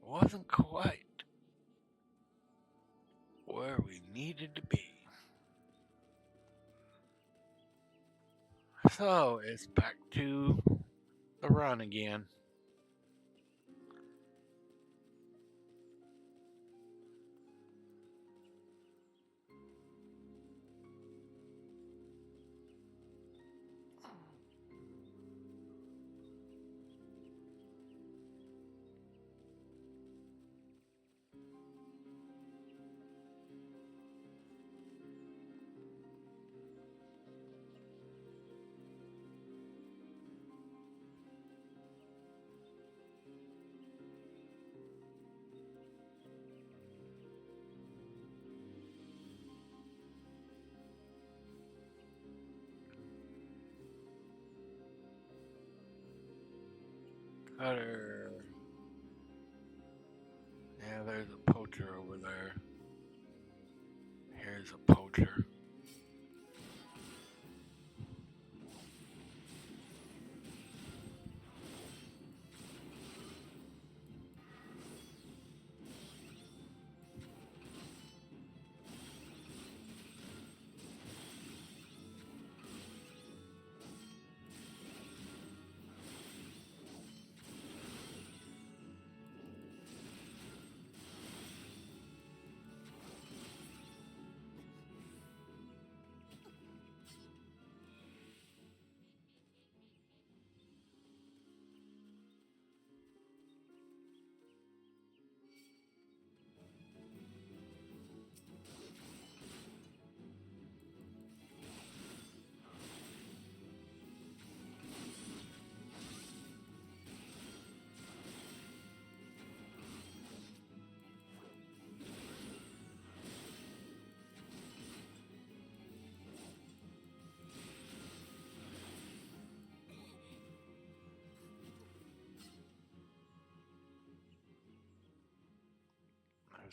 wasn't quite where we needed to be. So it's back to the run again. cutter. Yeah, there's a poacher over there. Here's a poacher.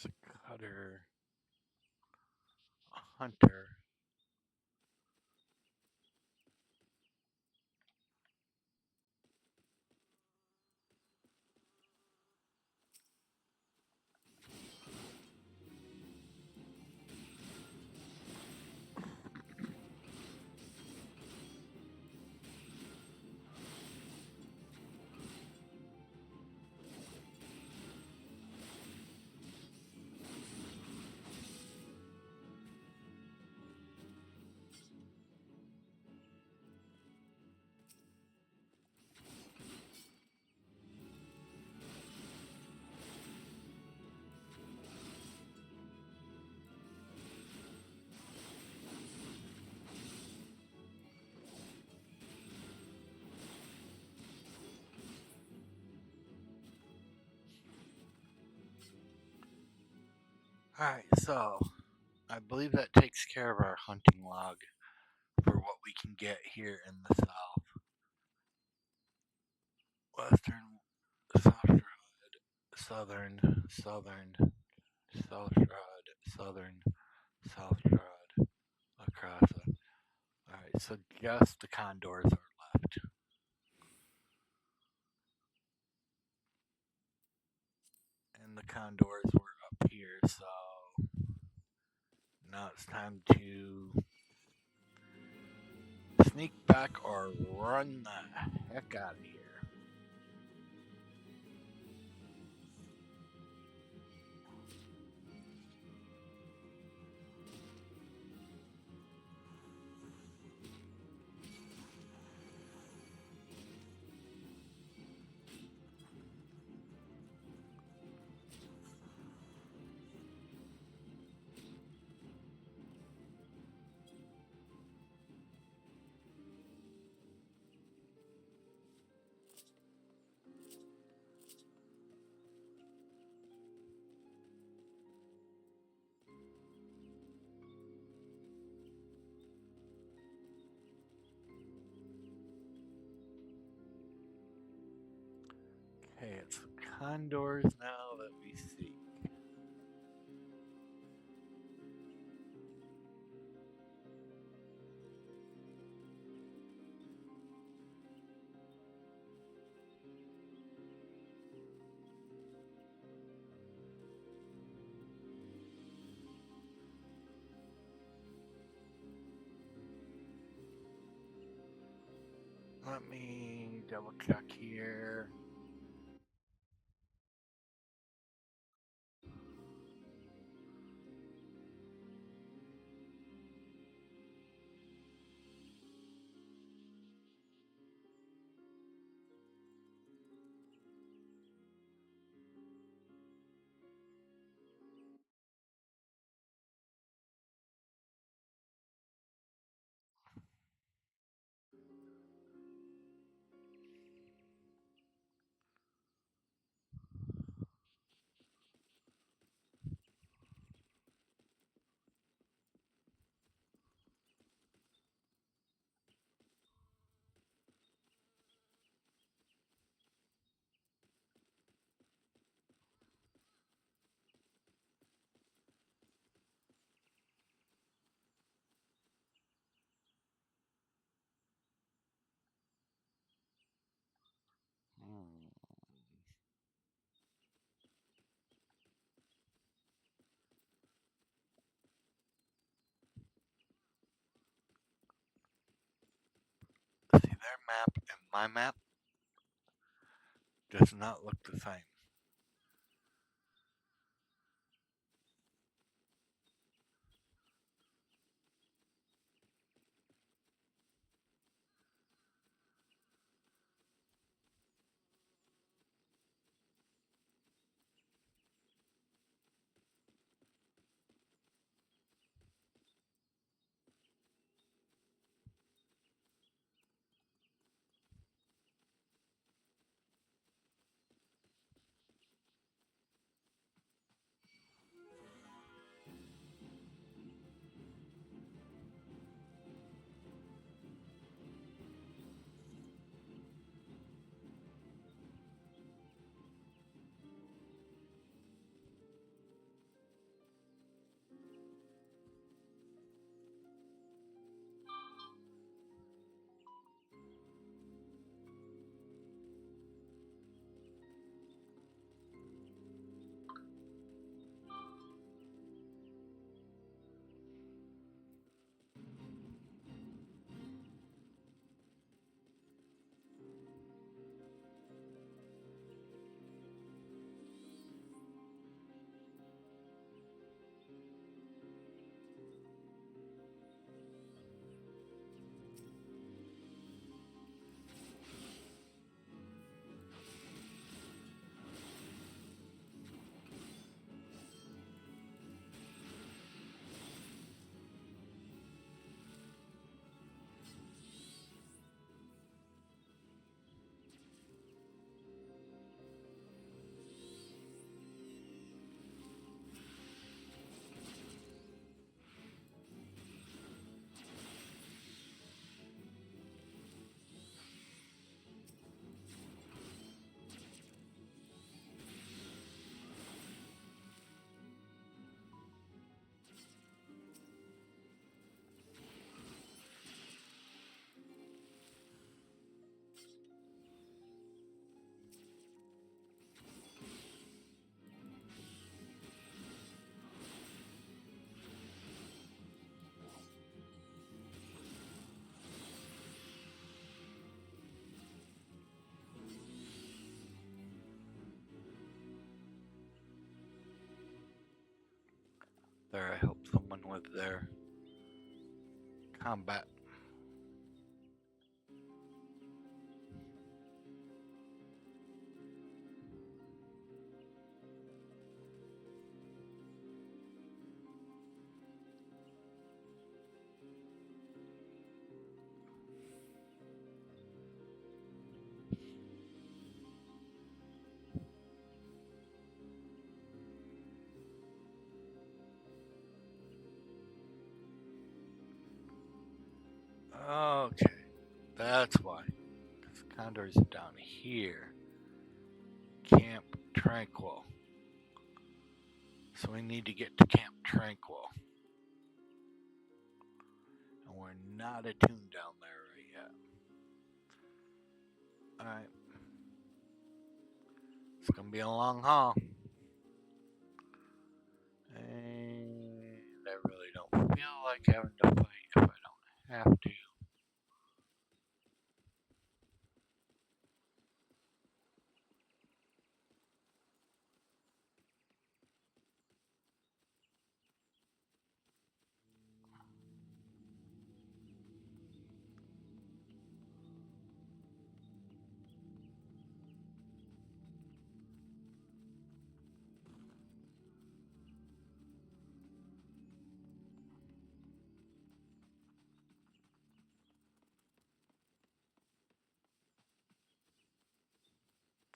There's a cutter. A hunter. Alright, so I believe that takes care of our hunting log for what we can get here in the south. Western, South Shroud, Southern, South Shroud, Southern, South Shroud, across it. Alright, so just the condors are left. And the condors were up here, so now it's time to sneak back or run the heck out of here. Okay, it's condors now that we see. Let me double check here. map and my map does not look the same. There, I helped someone with their combat. Okay, that's why. Because Condor's down here. Camp Tranquil. So we need to get to Camp Tranquil. And we're not attuned down there right yet. Alright. It's gonna be a long haul. And I really don't feel like having to fight if I don't have to.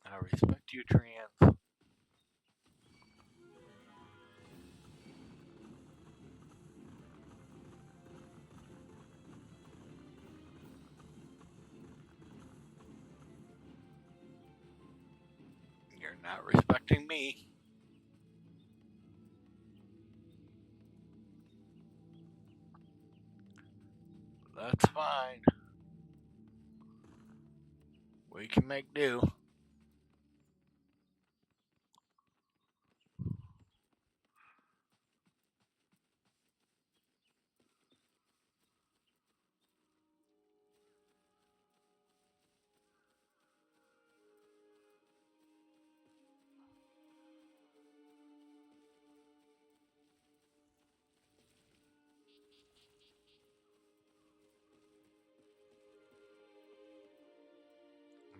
I respect you, trans. You're not respecting me. That's fine. We can make do.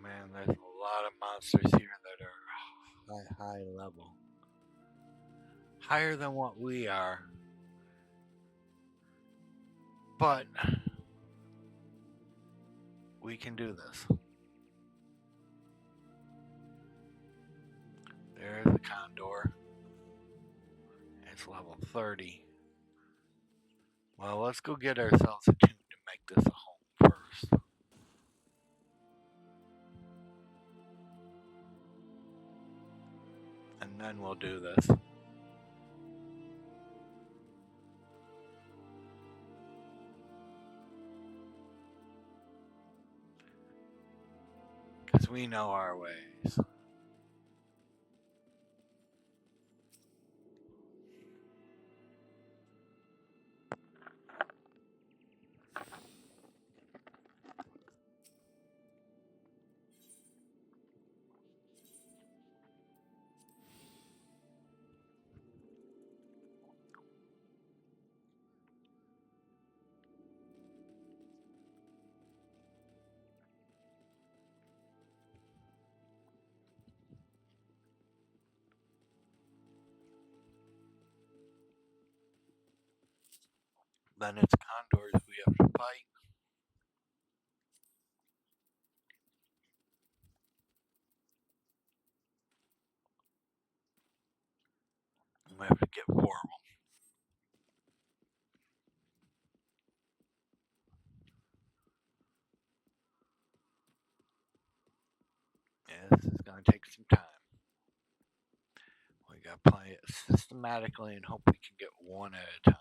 Man, there's a lot of monsters here that are high level. Higher than what we are. But we can do this. There's the condor. It's level 30. Well, let's go get ourselves attuned to make this a home first. And then we'll do this. Because we know our ways. Then it's condors we have to fight. We have to get 4 of them. Yeah, this is going to take some time. We got to play it systematically and hope we can get one at a time.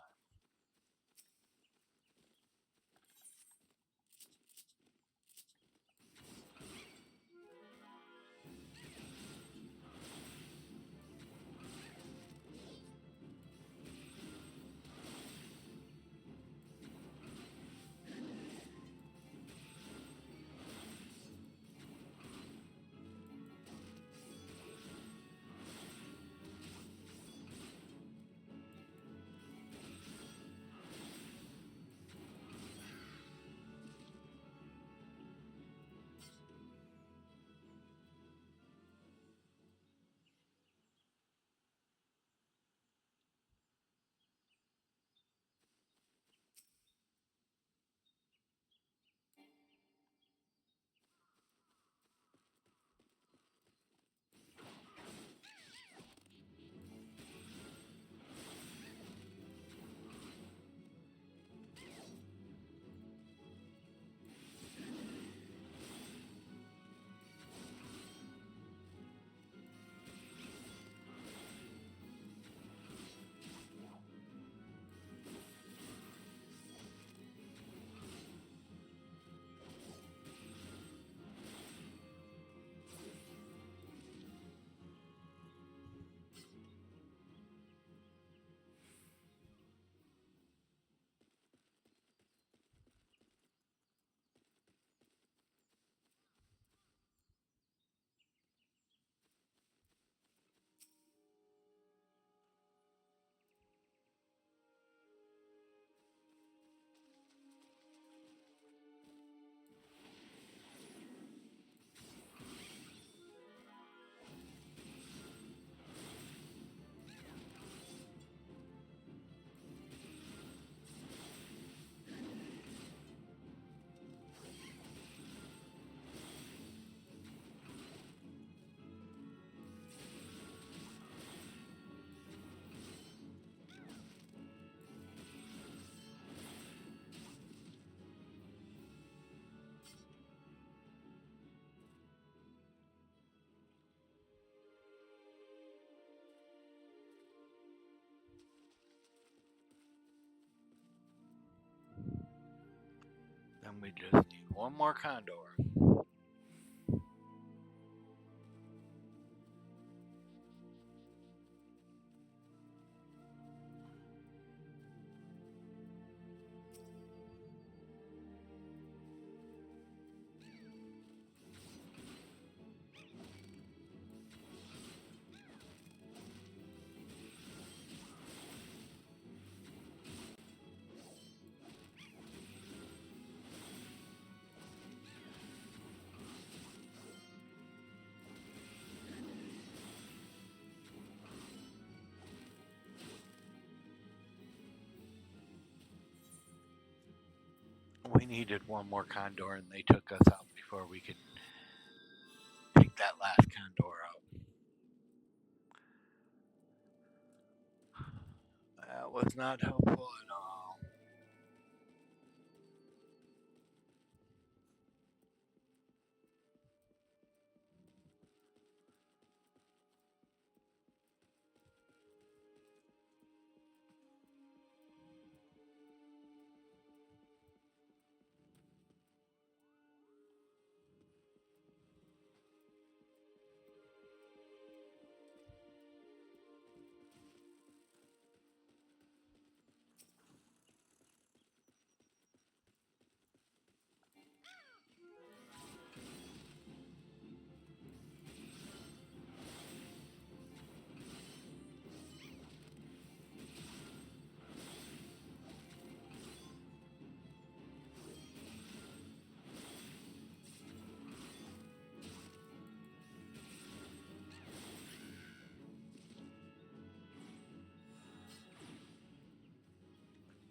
Then we just need one more condor. We needed one more condor, and they took us out before we could take that last condor out. That was not helpful at all.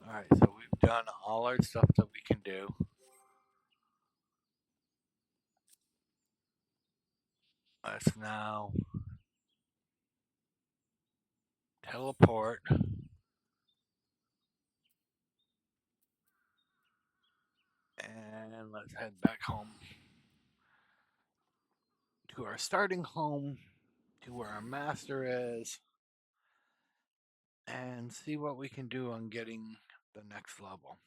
Alright, so we've done all our stuff that we can do. Let's now teleport and let's head back home to our starting home, to where our master is, and see what we can do on getting the next level.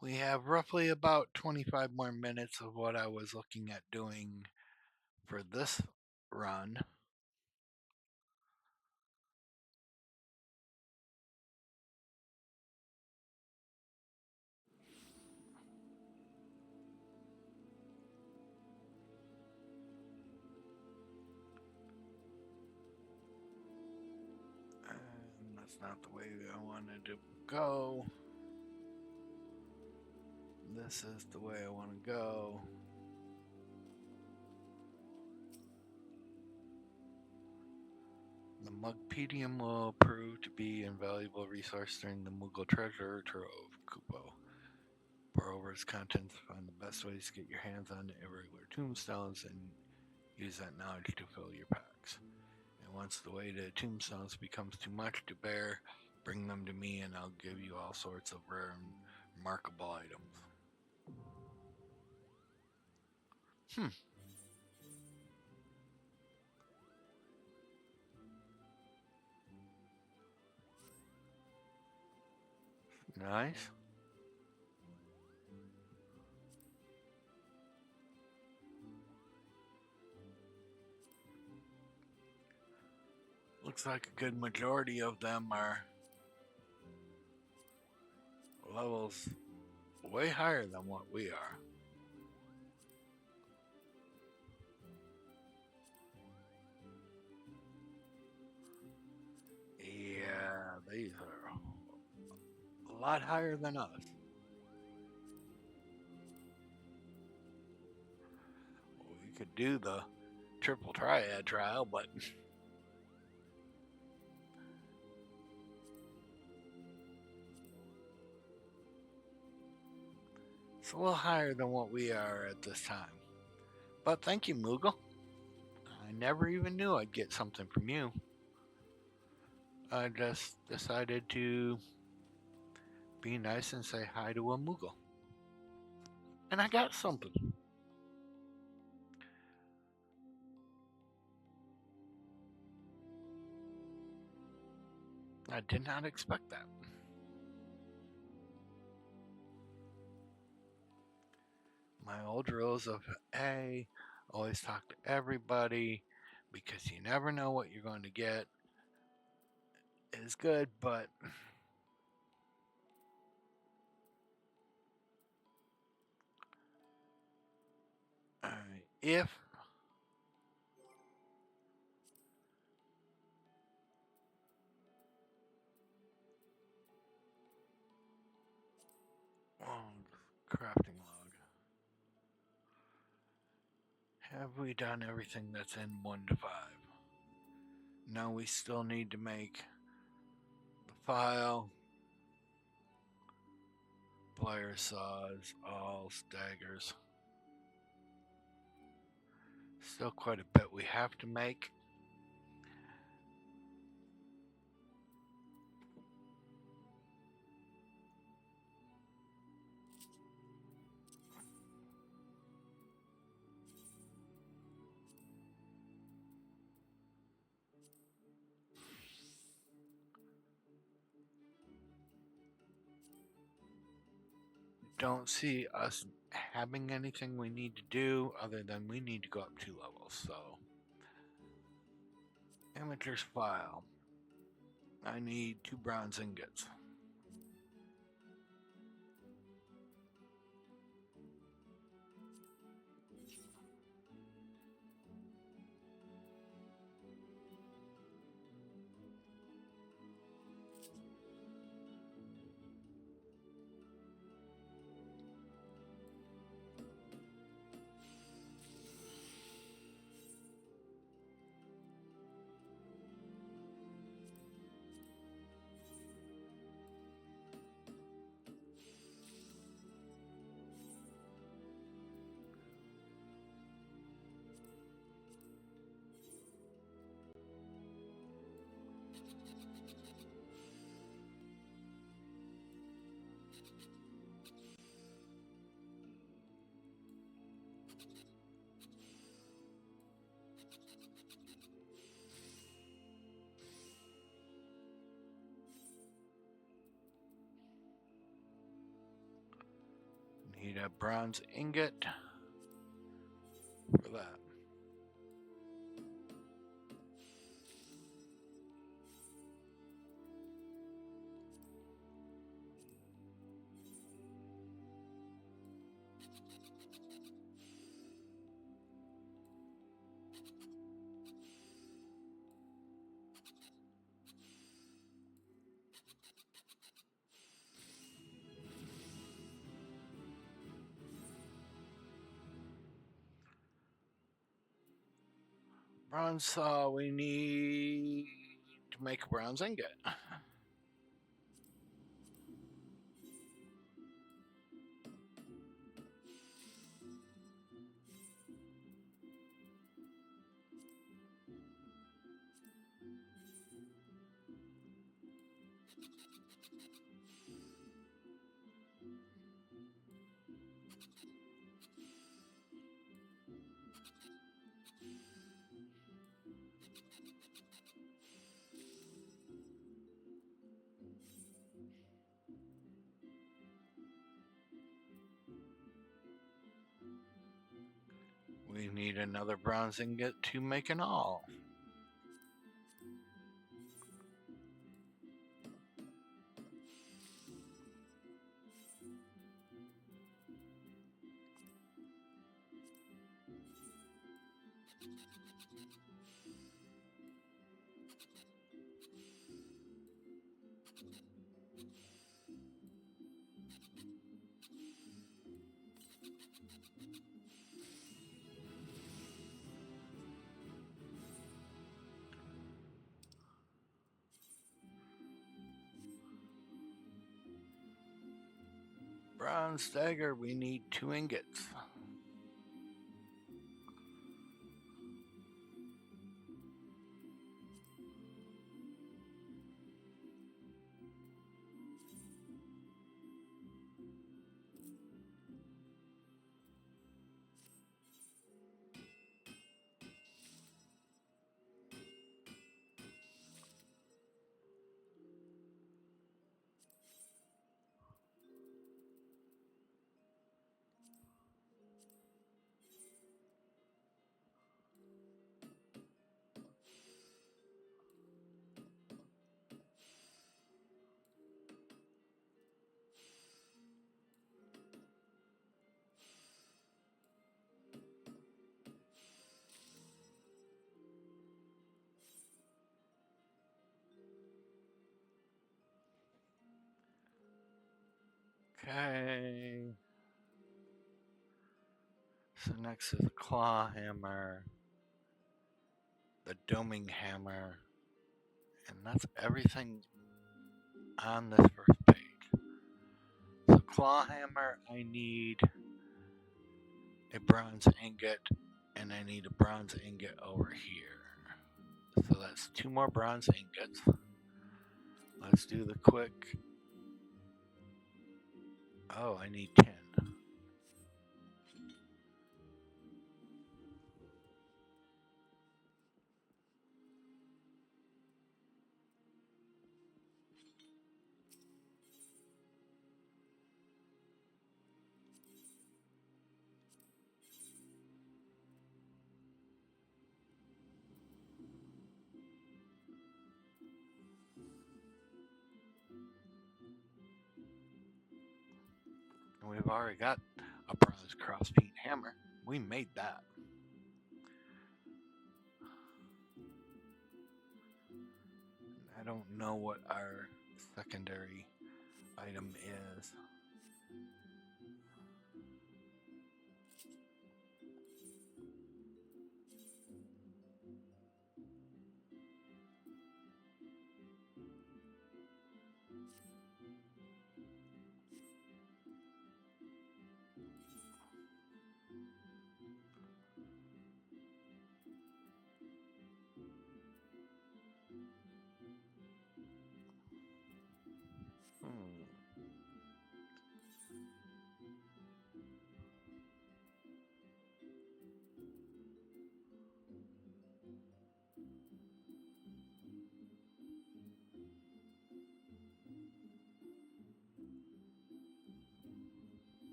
We have roughly about 25 more minutes of what I was looking at doing for this run. And that's not the way I wanted to go. This is the way I want to go. The Mugpedium will prove to be an invaluable resource during the Moogle treasure trove, Kupo. Pour over its contents, find the best ways to get your hands on irregular tombstones, and use that knowledge to fill your packs. And once the weight of tombstones becomes too much to bear, bring them to me and I'll give you all sorts of rare and remarkable items. Hmm. Nice. Looks like a good majority of them are levels way higher than what we are. Yeah, these are a lot higher than us. We could do the triple triad trial, but it's a little higher than what we are at this time. But thank you, Moogle. I never even knew I'd get something from you. I just decided to be nice and say hi to a Moogle. And I got something. I did not expect that. My old rules of, hey, always talk to everybody because you never know what you're going to get is good, but if crafting log, have we done everything that's in 1 to 5? No, we still need to make the File, plier saws, all staggers. Still quite a bit we have to make. Don't see us having anything we need to do other than we need to go up 2 levels. So, amateur's file. I need 2 bronze ingots. Need a bronze ingot for that. Bronze saw, we need to make a bronze ingot. We need another bronze ingot to make an awl. Bronze dagger, we need 2 ingots. Okay. So next is the claw hammer, the doming hammer, and that's everything on this first page. So claw hammer, I need a bronze ingot, and I need a bronze ingot over here. So that's 2 more bronze ingots. Let's do the quick. Oh, I need 10. And we've already got a bronze crossbeam hammer. We made that. I don't know what our secondary item is.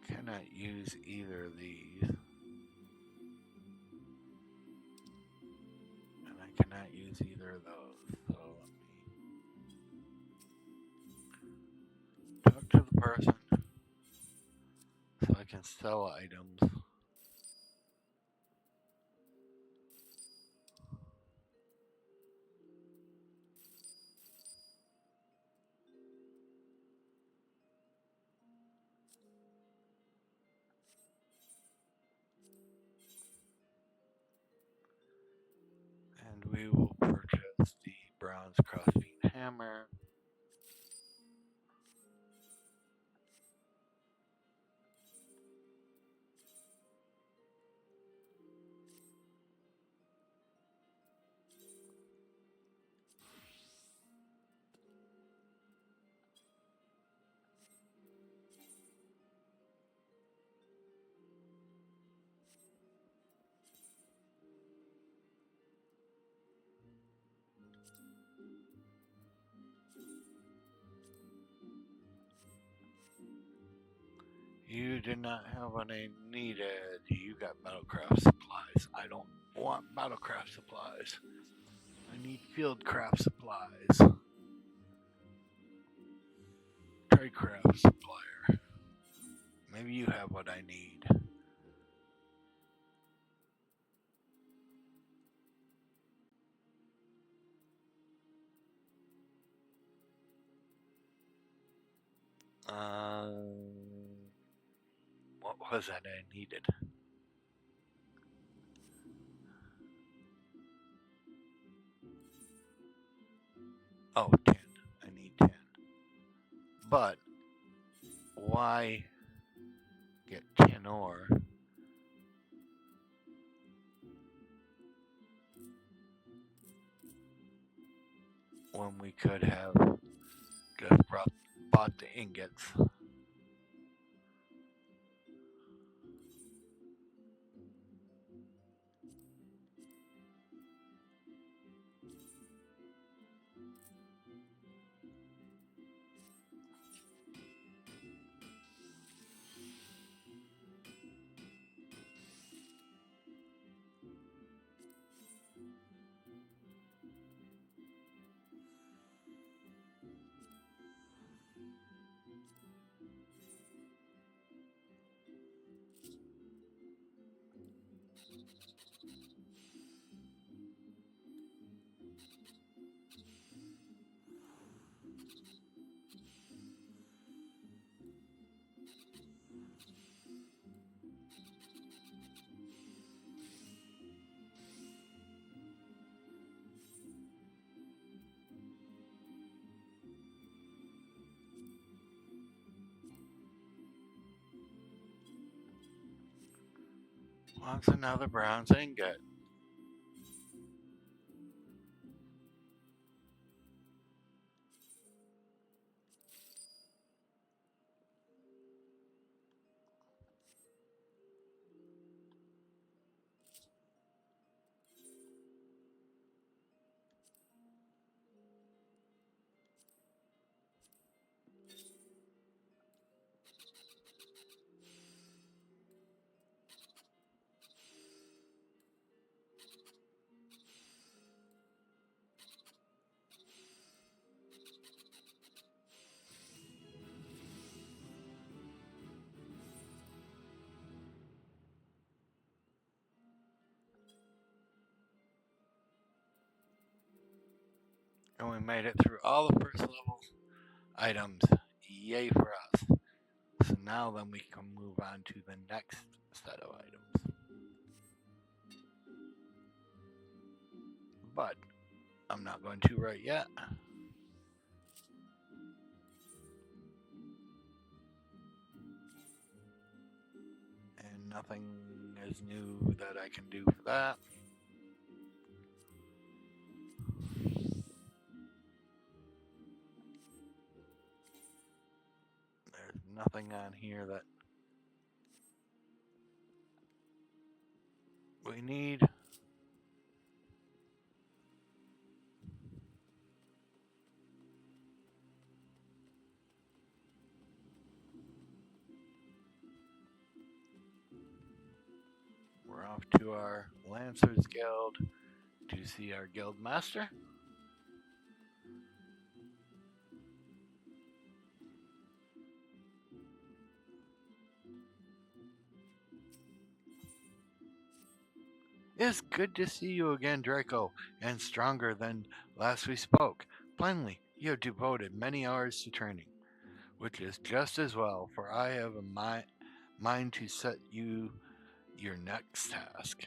Cannot use either of these. And I cannot use either of those. So let me talk to the person so I can sell items. And we will purchase the bronze crossbeam hammer. You did not have what I needed. You got battlecraft supplies. I don't want battlecraft supplies. I need fieldcraft supplies. Tradecraft supplier. Maybe you have what I need. What was that I needed? Oh, 10. I need 10. But why get 10 ore when we could have just bought the ingots? Wants another bronze ingot. And we made it through all the first level items. Yay for us. So now then we can move on to the next set of items. But I'm not going to right yet. And nothing is new that I can do for that. There's nothing on here that we need. We're off to our Lancers Guild to see our guild master. It's good to see you again, Draco, and stronger than last we spoke. Finally, you have devoted many hours to training, which is just as well, for I have a mind to set you your next task.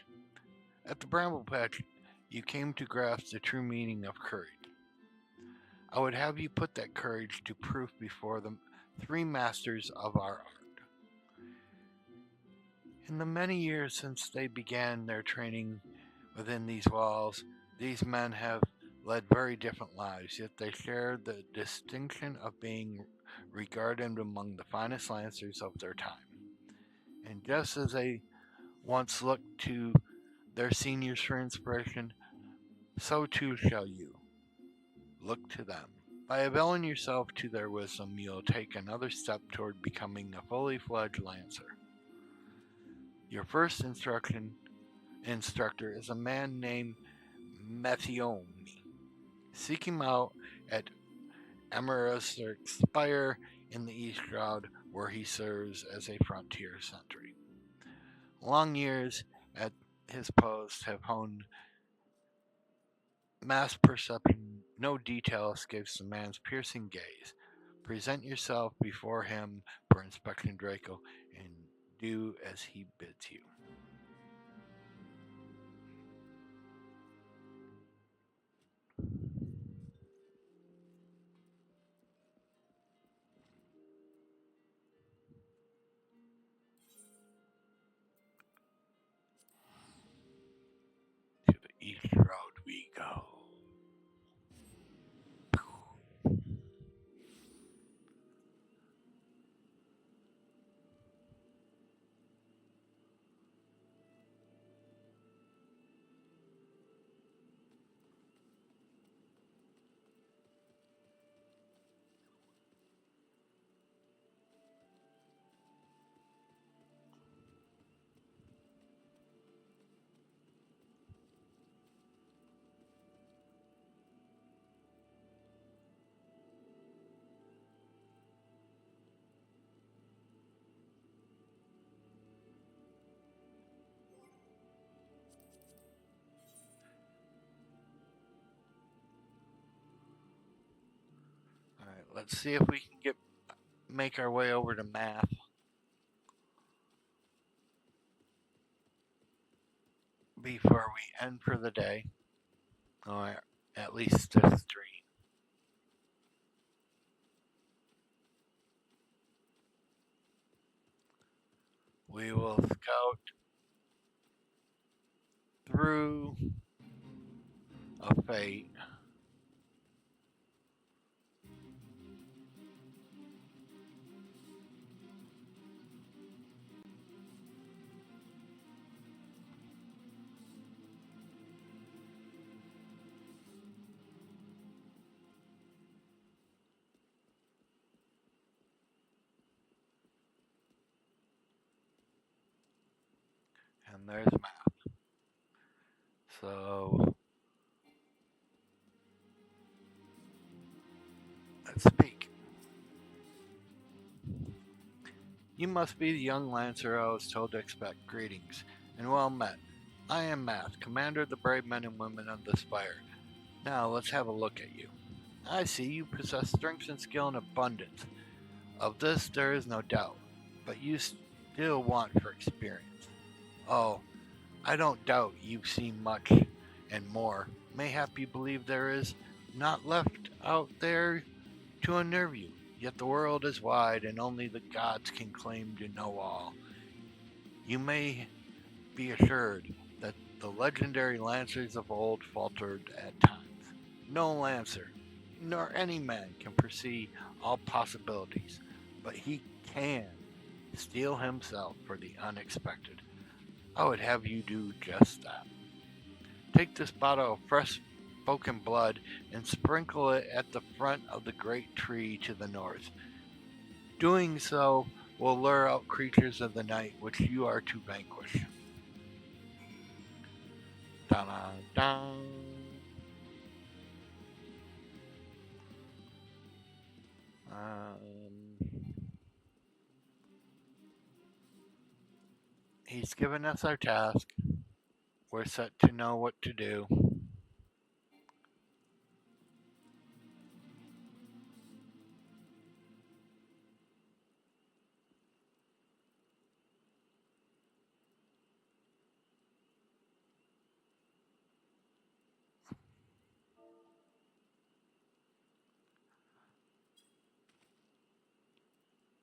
At the Bramble Patch, you came to grasp the true meaning of courage. I would have you put that courage to proof before the three masters of our art. In the many years since they began their training within these walls, these men have led very different lives, yet they share the distinction of being regarded among the finest lancers of their time. And just as they once looked to their seniors for inspiration, so too shall you. Look to them. By availing yourself to their wisdom, you'll take another step toward becoming a fully fledged lancer. Your first instructor is a man named Methione. Seek him out at Amethyst Spire in the East Shroud, where he serves as a frontier sentry. Long years at his post have honed mass perception. No detail escapes the man's piercing gaze. Present yourself before him for inspection, Draco, and do as he bids you. To the East Shroud we go. Alright, let's see if we can make our way over to math before we end for the day. Or at least this stream. We will scout through a fate. And there's math. So let's speak. You must be the young lancer I was told to expect. Greetings, and well met. I am Math, commander of the brave men and women of the Spire. Now let's have a look at you. I see you possess strength and skill in abundance. Of this there is no doubt, but you still want for experience. Oh, I don't doubt you've seen much and more. Mayhap you believe there is not left out there to unnerve you. Yet the world is wide, and only the gods can claim to know all. You may be assured that the legendary lancers of old faltered at times. No lancer, nor any man, can foresee all possibilities, but he can steel himself for the unexpected. I would have you do just that. Take this bottle of fresh spoken blood and sprinkle it at the front of the great tree to the north. Doing so will lure out creatures of the night which you are to vanquish. Da-da-da. He's given us our task. We're set to know what to do.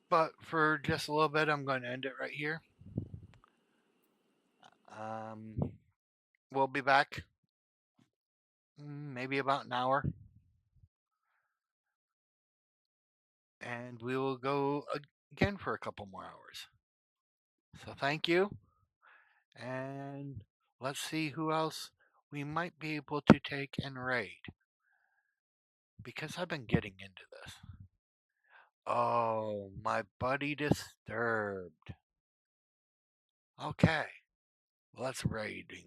But for just a little bit, I'm going to end it right here. Um, we'll be back maybe about an hour, and we will go again for a couple more hours. So thank you, and let's see who else we might be able to take and raid, because I've been getting into this. Oh, my buddy Disturbed. Okay, let's raiding.